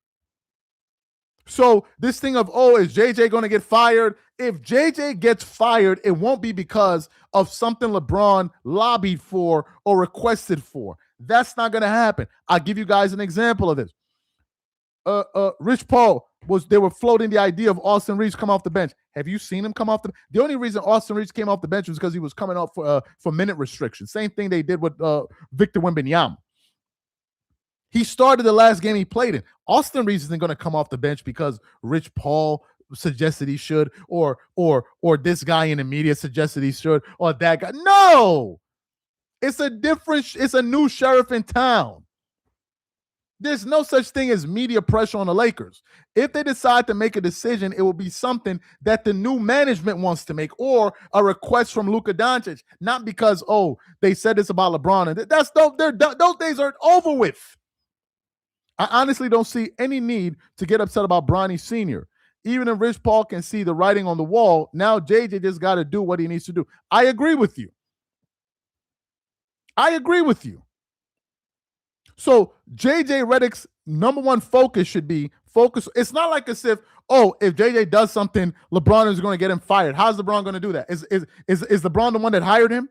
So this thing of, is JJ going to get fired? If JJ gets fired, it won't be because of something LeBron lobbied for or requested for. That's not going to happen. I'll give you guys an example of this. Rich Paul they were floating the idea of Austin Reeves come off the bench. Have you seen him come off the only reason Austin Reeves came off the bench was because he was coming up for minute restriction. Same thing they did with Victor Wembanyama. He started the last game he played in. Austin Reeves isn't going to come off the bench because Rich Paul suggested he should, or this guy in the media suggested he should, or that guy. No, it's a new sheriff in town. There's no such thing as media pressure on the Lakers. If they decide to make a decision, it will be something that the new management wants to make, or a request from Luka Doncic, not because, they said this about LeBron. And those days are over with. I honestly don't see any need to get upset about Bronny Sr. Even if Rich Paul can see the writing on the wall, now JJ just got to do what he needs to do. I agree with you. So JJ Redick's number one focus should be focus. It's not like as if JJ does something, LeBron is going to get him fired. How's LeBron going to do that? Is LeBron the one that hired him?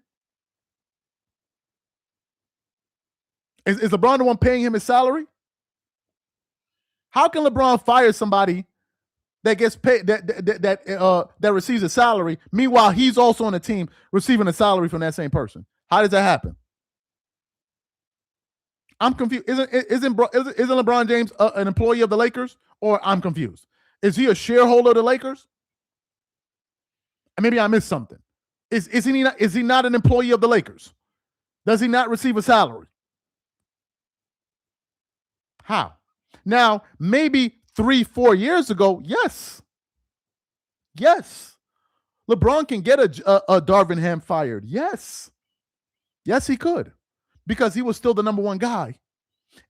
Is LeBron the one paying him his salary? How can LeBron fire somebody that gets paid that receives a salary? Meanwhile, he's also on the team receiving a salary from that same person. How does that happen? I'm confused. Isn't LeBron James an employee of the Lakers? Or I'm confused. Is he a shareholder of the Lakers? And maybe I missed something. Is he not an employee of the Lakers? Does he not receive a salary? How? Now, maybe 3-4 years ago, yes. LeBron can get a Darvin Ham fired. Yes, he could. Because he was still the number one guy.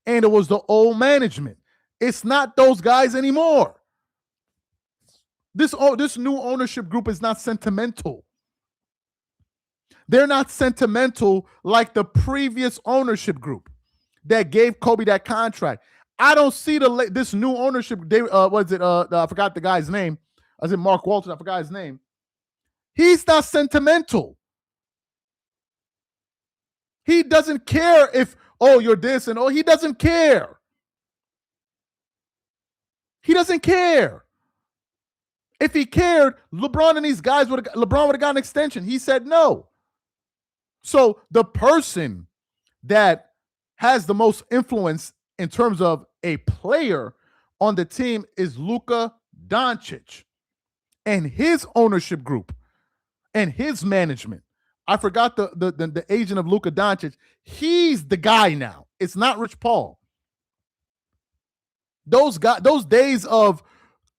And it was the old management. It's not those guys anymore. This new ownership group is not sentimental. They're not sentimental like the previous ownership group that gave Kobe that contract. I don't see this new ownership. I forgot the guy's name. I said Mark Walton. I forgot his name. He's not sentimental. He doesn't care if, you're this and he doesn't care. He doesn't care. If he cared, LeBron and these guys would have gotten an extension. He said no. So the person that has the most influence in terms of a player on the team is Luka Doncic and his ownership group and his management. I forgot the agent of Luka Doncic. He's the guy now. It's not Rich Paul. Those days of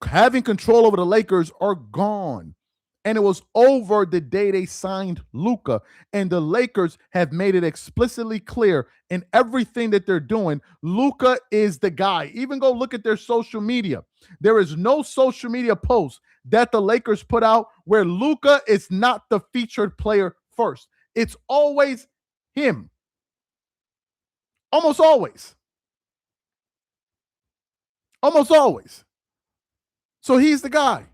having control over the Lakers are gone. And it was over the day they signed Luka. And the Lakers have made it explicitly clear in everything that they're doing, Luka is the guy. Even go look at their social media. There is no social media post that the Lakers put out where Luka is not the featured player first. It's always him. Almost always. So he's the guy.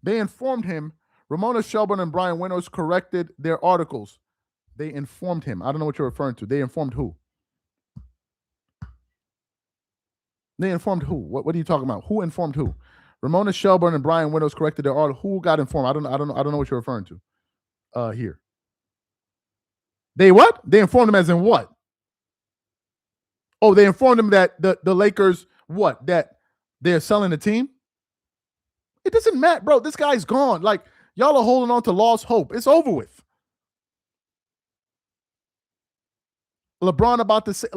They informed him. Ramona Shelburne and Brian Winters corrected their articles. They informed him. I don't know what you're referring to. They informed who? They informed who? What are you talking about? Who informed who? Ramona Shelburne and Brian Winters corrected their article. Who got informed? I don't know what you're referring to. Here. They what? They informed him as in what? Oh, they informed him that the Lakers, what? That they're selling the team? It doesn't matter, bro. This guy's gone. Like, y'all are holding on to lost hope. It's over with. LeBron about to say,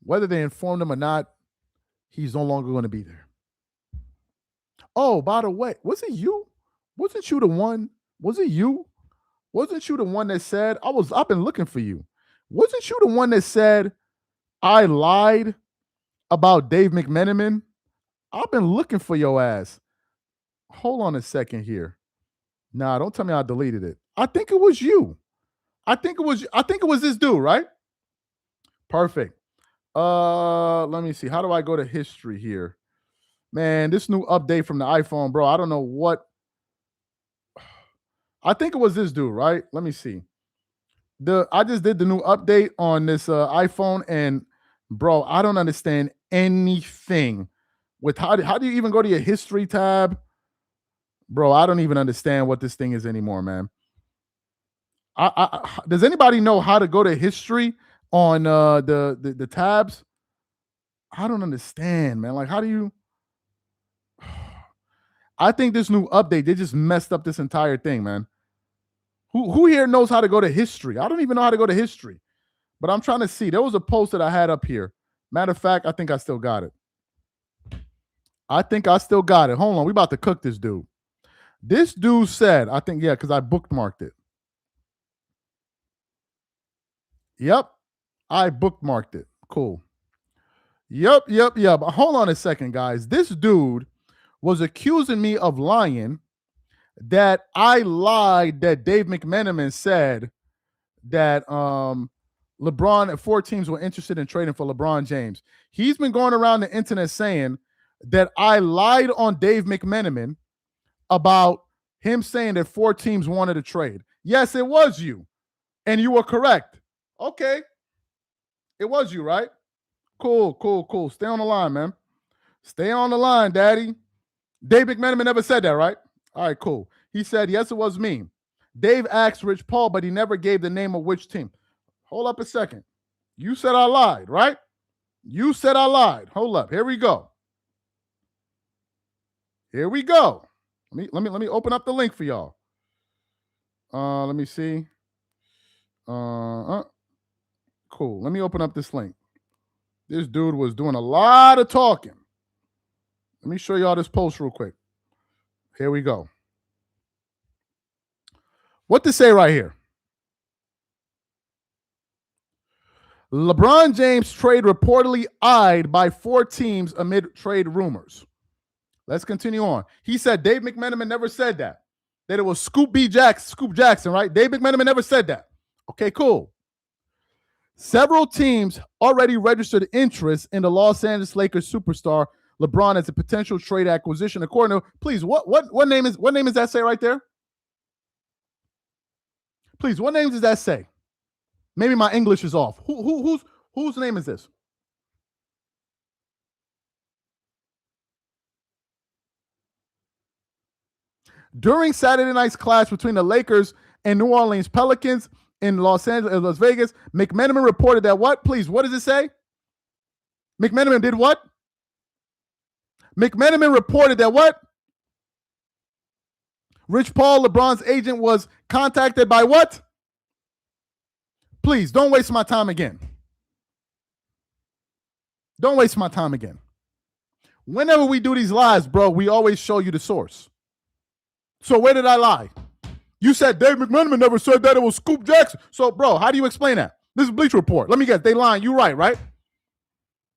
whether they informed him or not, he's no longer going to be there. Oh, by the way, was it you Wasn't you the one? Was it you? Wasn't you the one that said, I've been looking for you. Wasn't you the one that said, I lied about Dave McMenamin? I've been looking for your ass. Hold on a second here. Nah, don't tell me I deleted it. I think it was you. I think it was this dude, right? Perfect. Let me see. How do I go to history here? Man, this new update from the iPhone, bro. I don't know what. I think it was this dude, right? Let me see. I just did the new update on this iPhone, and bro, I don't understand anything with how do you even go to your history tab? Bro, I don't even understand what this thing is anymore, man. Does anybody know how to go to history on the tabs? I don't understand, man. Like, how do you? I think this new update, they just messed up this entire thing, man. Who here knows how to go to history? I don't even know how to go to history, but I'm trying to see. There was a post that I had up here. Matter of fact, I think I still got it. Hold on, we about to cook this dude. This dude said, I think, yeah, because I bookmarked it. Yep, I bookmarked it. Cool. Yep. Hold on a second, guys. This dude was accusing me of lying, that I lied that Dave McMenamin said that LeBron, 4 teams were interested in trading for LeBron James. He's been going around the internet saying that I lied on Dave McMenamin about him saying that 4 teams wanted to trade. Yes, it was you. And you were correct. Okay. It was you, right? Cool. Stay on the line, man. Stay on the line, daddy. Dave McMenamin never said that, right? All right, cool. He said, yes, it was me. Dave asked Rich Paul, but he never gave the name of which team. Hold up a second. You said I lied, right? You said I lied. Hold up. Here we go. Let me open up the link for y'all. Let me see. Cool. Let me open up this link. This dude was doing a lot of talking. Let me show y'all this post real quick. Here we go. What to say right here? LeBron James trade reportedly eyed by 4 teams amid trade rumors. Let's continue on. He said Dave McMenamin never said that. That it was Scoop Jackson, right? Dave McMenamin never said that. Okay, cool. Several teams already registered interest in the Los Angeles Lakers superstar LeBron as a potential trade acquisition. According to, please, what name is that say right there? Please, what name does that say? Maybe my English is off. Whose name is this? During Saturday night's clash between the Lakers and New Orleans Pelicans in Las Vegas, McMenamin reported that what? Please, what does it say? McMenamin did what? McMenamin reported that what? Rich Paul, LeBron's agent, was contacted by what? Please, don't waste my time again. Don't waste my time again. Whenever we do these lives, bro, we always show you the source. So where did I lie? You said Dave McMenamin never said that, it was Scoop Jackson. So, bro, how do you explain that? This is Bleacher Report. Let me guess. They lying. You right?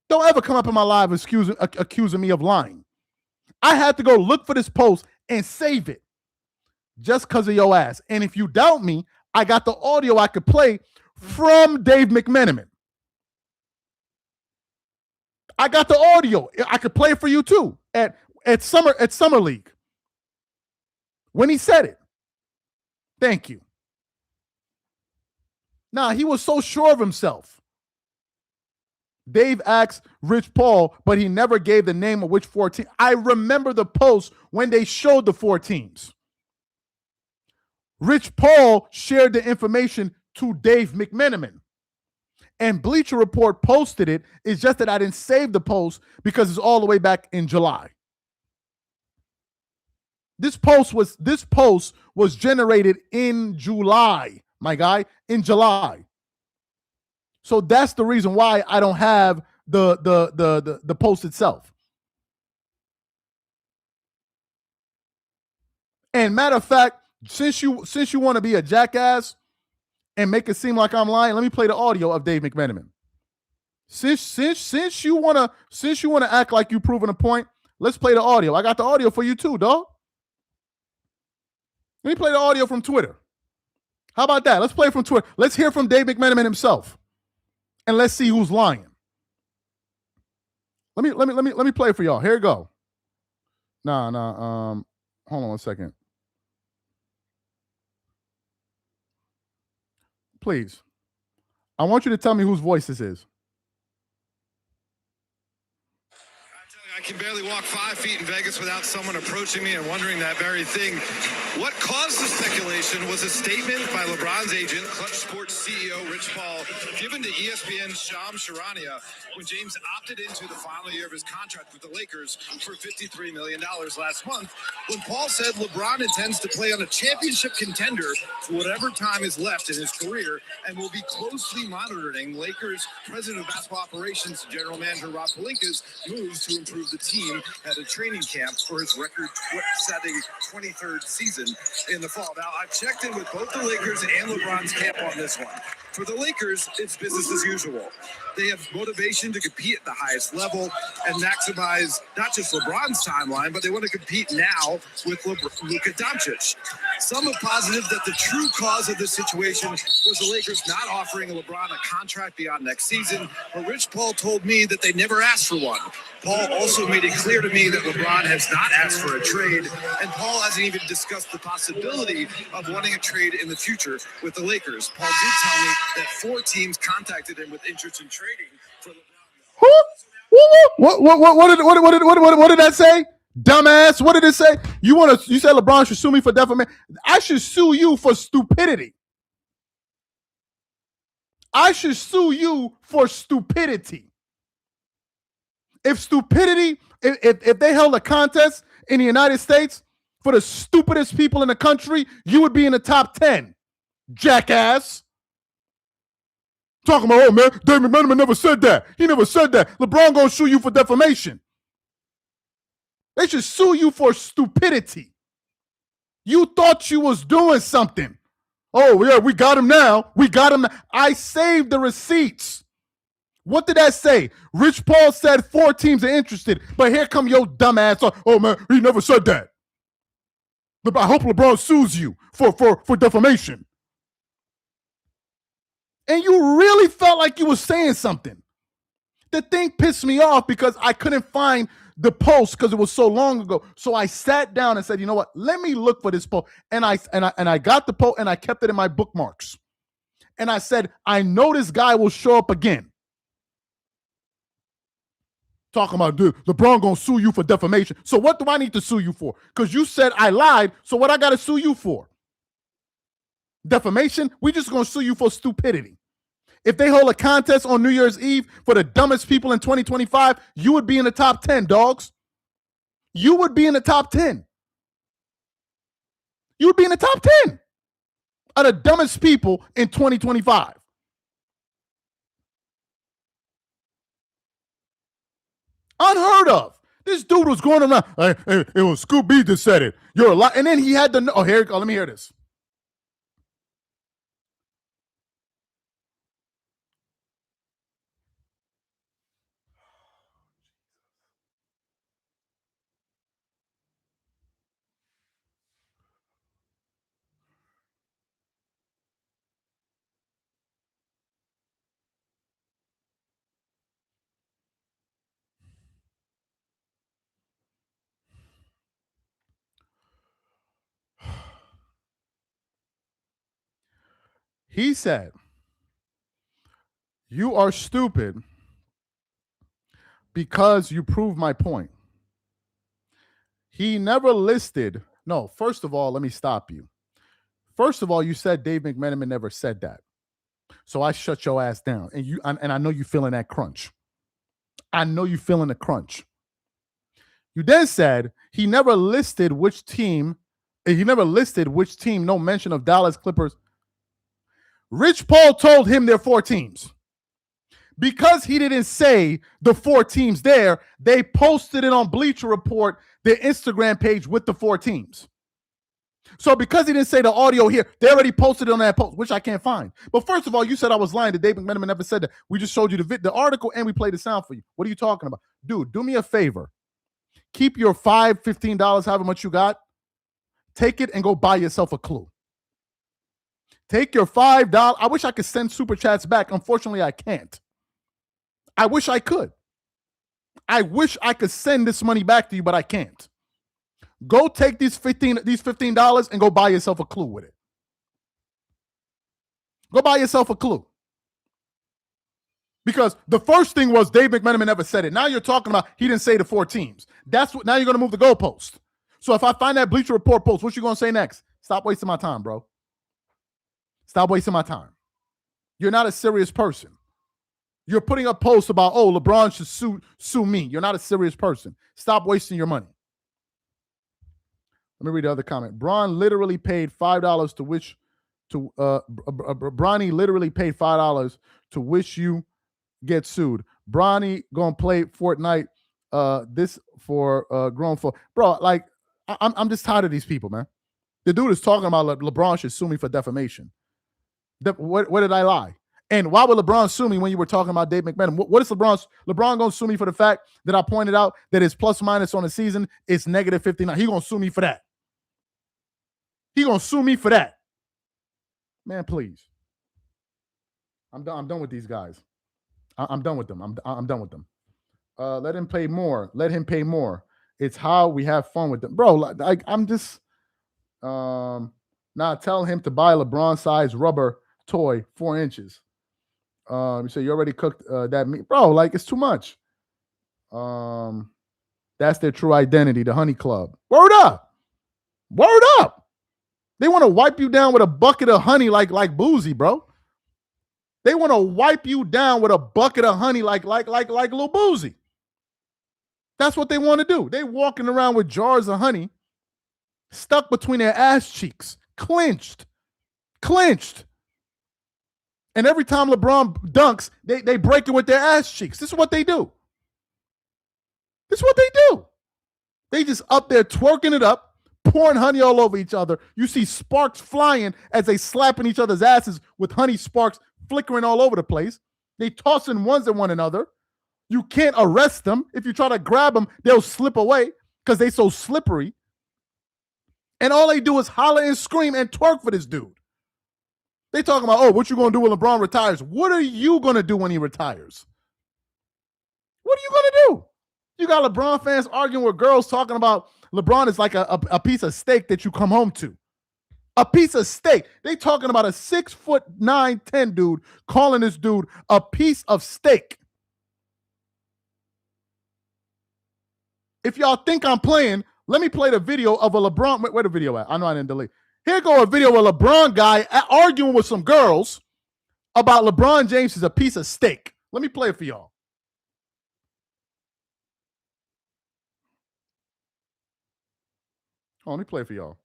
Don't ever come up in my live accusing me of lying. I had to go look for this post and save it just because of your ass. And if you doubt me, I got the audio I could play from Dave McMenamin. I got the audio. I could play it for you too at Summer League when he said it. Thank you. Nah, he was so sure of himself. Dave asked Rich Paul, but he never gave the name of which 4 teams. I remember the post when they showed the 4 teams. Rich Paul shared the information to Dave McMenamin. And Bleacher Report posted it. It's just that I didn't save the post because it's all the way back in July. This post was generated in July, my guy, in July. So that's the reason why I don't have the post itself. And matter of fact, since you want to be a jackass and make it seem like I'm lying, let me play the audio of Dave McMenamin. Since you wanna act like you proving a point, let's play the audio. I got the audio for you too, dog. Let me play the audio from Twitter. How about that? Let's play from Twitter. Let's hear from Dave McMenamin himself, and let's see who's lying. Let me play for y'all. Here you go. Hold on 1 second. Please. I want you to tell me whose voice this is. I can barely walk 5 feet in Vegas without someone approaching me and wondering that very thing. What caused the speculation was a statement by LeBron's agent, Clutch Sports CEO Rich Paul, given to ESPN's Shams Charania when James opted into the final year of his contract with the Lakers for $53 million last month, when Paul said LeBron intends to play on a championship contender for whatever time is left in his career and will be closely monitoring Lakers president of basketball operations, general manager Rob Pelinka's moves to improve the team at a training camp for his record-setting 23rd season in the fall. Now, I've checked in with both the Lakers and LeBron's camp on this one. For the Lakers, it's business as usual. They have motivation to compete at the highest level and maximize not just LeBron's timeline, but they want to compete now with Luka Doncic. Some have posited that the true cause of this situation was the Lakers not offering LeBron a contract beyond next season, but Rich Paul told me that they never asked for one. Paul also made it clear to me that LeBron has not asked for a trade, and Paul hasn't even discussed the possibility of wanting a trade in the future with the Lakers. Paul did tell me that 4 teams contacted him with interest in trading for LeBron. What did that say? Dumbass. What did it say? You said LeBron should sue me for defamation. I should sue you for stupidity. I should sue you for stupidity. If they held a contest in the United States for the stupidest people in the country, you would be in the top 10. Jackass. Talking about, oh man, Dave McMenamin never said that. He never said that. LeBron gonna sue you for defamation. They should sue you for stupidity. You thought you was doing something. Oh yeah, we got him now. We got him. I saved the receipts. What did that say? Rich Paul said 4 teams are interested, but here come your dumbass. Oh man, he never said that. I hope LeBron sues you for defamation. And you really felt like you were saying something. The thing pissed me off because I couldn't find the post because it was so long ago. So I sat down and said, you know what? Let me look for this post. And I got the post and I kept it in my bookmarks. And I said, I know this guy will show up again. Talking about, dude, LeBron gonna sue you for defamation. So what do I need to sue you for? Because you said I lied. So what I gotta sue you for? Defamation? We just gonna sue you for stupidity. If they hold a contest on New Year's Eve for the dumbest people in 2025, you would be in the top 10, dogs. You would be in the top 10. You would be in the top 10 of the dumbest people in 2025. Unheard of. This dude was going around. It was Scoop B that said it. You're a lot. And then he had the. Oh, here you go. Let me hear this. He said, you are stupid because you proved my point. He never listed. No, first of all, let me stop you. First of all, you said Dave McMenamin never said that. So I shut your ass down. And I know you feeling that crunch. I know you feeling the crunch. You then said he never listed which team. No mention of Dallas Clippers. Rich Paul told him there are 4 teams. Because he didn't say the 4 teams there, they posted it on Bleacher Report, their Instagram page with the 4 teams. So because he didn't say the audio here, they already posted it on that post, which I can't find. But first of all, you said I was lying that Dave McMenamin never said that. We just showed you the article and we played the sound for you. What are you talking about? Dude, do me a favor. Keep your $5, $15, however much you got. Take it and go buy yourself a clue. Take your $5. I wish I could send super chats back. Unfortunately, I can't. I wish I could. I wish I could send this money back to you, but I can't. Go take these $15 and go buy yourself a clue with it. Go buy yourself a clue. Because the first thing was Dave McMenamin never said it. Now you're talking about he didn't say the 4 teams. That's what. Now you're going to move the goalpost. So if I find that Bleacher Report post, what you going to say next? Stop wasting my time, bro. Stop wasting my time. You're not a serious person. You're putting up posts about, oh, LeBron should sue me. You're not a serious person. Stop wasting your money. Let me read the other comment. Bron literally paid $5 to wish to Bronny literally paid $5 to wish you get sued. Bronny gonna play Fortnite this for grown folk. Bro, like I'm just tired of these people, man. The dude is talking about LeBron should sue me for defamation. What did I lie? And why would LeBron sue me when you were talking about Dave McMenamin? What is LeBron going to sue me for the fact that I pointed out that his plus minus on the season is negative 59? He going to sue me for that. He going to sue me for that. Man, please. I'm done with these guys. I'm done with them. I'm done with them. Let him pay more. Let him pay more. It's how we have fun with them. Bro, like I'm just now tell him to buy a LeBron-sized rubber toy 4 inches. You say you already cooked that meat. Bro, like it's too much. That's their true identity, the Honey Club. Word up. Word up. They want to wipe you down with a bucket of honey like Boozy, bro. They want to wipe you down with a bucket of honey like Lil Boozy. That's what they want to do. They walking around with jars of honey stuck between their ass cheeks, clenched. And every time LeBron dunks, they break it with their ass cheeks. This is what they do. They just up there twerking it up, pouring honey all over each other. You see sparks flying as they slapping each other's asses with honey sparks flickering all over the place. They tossing ones at one another. You can't arrest them. If you try to grab them, they'll slip away because they so slippery. And all they do is holler and scream and twerk for this dude. They talking about, oh, what you going to do when LeBron retires? What are you going to do when he retires? What are you going to do? You got LeBron fans arguing with girls talking about LeBron is like a piece of steak that you come home to. A piece of steak. They talking about a 6'9", 10 dude calling this dude a piece of steak. If y'all think I'm playing, let me play the video of a LeBron. Where the video at? I know I didn't delete. Here go a video of a LeBron guy arguing with some girls about LeBron James is a piece of steak. Let me play it for y'all. Oh, let me play it for y'all.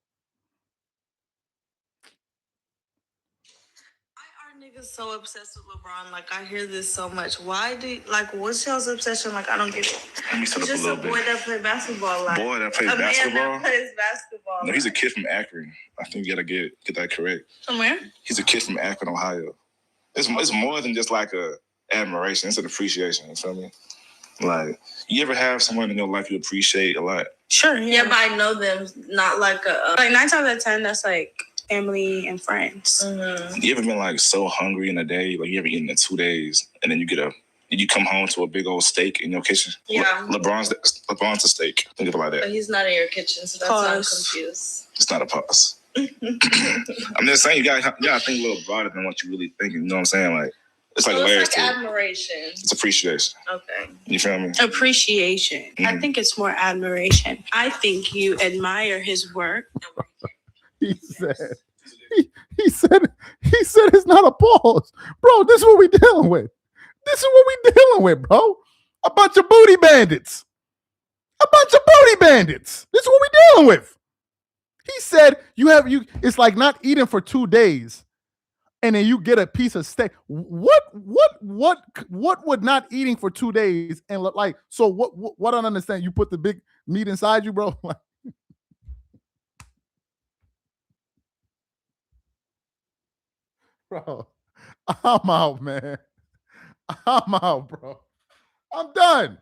Niggas so obsessed with LeBron. Like, I hear this so much. Why do what's y'all's obsession? Like, I don't get it. He's just a boy that plays basketball. Like, boy that plays a basketball. Man that plays basketball. No, he's a kid from Akron. I think you gotta get that correct. From where? He's a kid from Akron, Ohio. It's more than just like a admiration. It's an appreciation. You feel me? Like, you ever have someone in your life you appreciate a lot? Sure. Yeah, but I know them. Not like a like 9 times out of 10. That's like family and friends. Mm-hmm. You ever been like so hungry in a day, like you ever eaten in 2 days, and then you come home to a big old steak in your kitchen? Yeah. LeBron's a steak. Think of it like that. But he's not in your kitchen, so that's why I'm confused. It's not a pause. I'm just saying you gotta think a little broader than what you really thinking. You know what I'm saying? Like it's like layers to it. Admiration. It's appreciation. Okay. You feel me? Appreciation. Mm-hmm. I think it's more admiration. I think you admire his work. He said it's not a pause. Bro, this is what we dealing with. Bro. A bunch of booty bandits. This is what we dealing with. He said it's like not eating for 2 days and then you get a piece of steak. What would not eating for 2 days and look like? So what I don't understand. You put the big meat inside you, bro? Bro, I'm out, man. I'm out, bro. I'm done.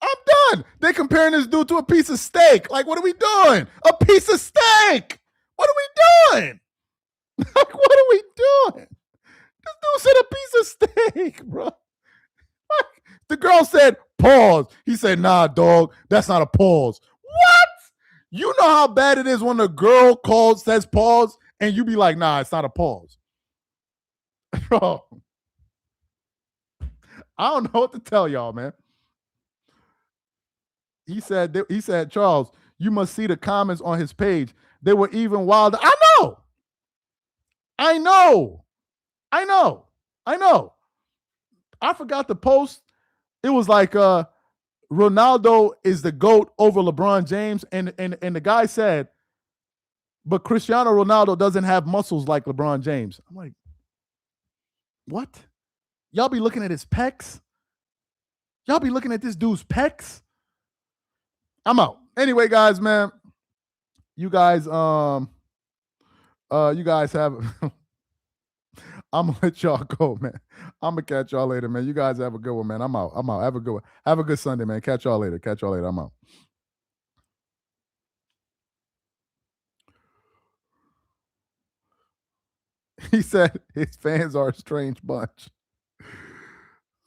I'm done. They comparing this dude to a piece of steak. Like, what are we doing? A piece of steak. What are we doing? Like, what are we doing? This dude said a piece of steak, bro. Like, the girl said, pause. He said, nah, dog, that's not a pause. What? You know how bad it is when a girl says pause, and you be like, nah, it's not a pause. Bro, I don't know what to tell y'all, man. He said, Charles, you must see the comments on his page. They were even wilder. I know. I forgot the post. It was like Ronaldo is the GOAT over LeBron James. And the guy said, but Cristiano Ronaldo doesn't have muscles like LeBron James. I'm like, what? Y'all be looking at his pecs? Y'all be looking at this dude's pecs? I'm out. Anyway, guys, man, you guys have I'm gonna let y'all go, man. I'm gonna catch y'all later, man. You guys have a good one, man. I'm out. Have a good one. Have a good Sunday, man. Catch y'all later. I'm out. He said his fans are a strange bunch.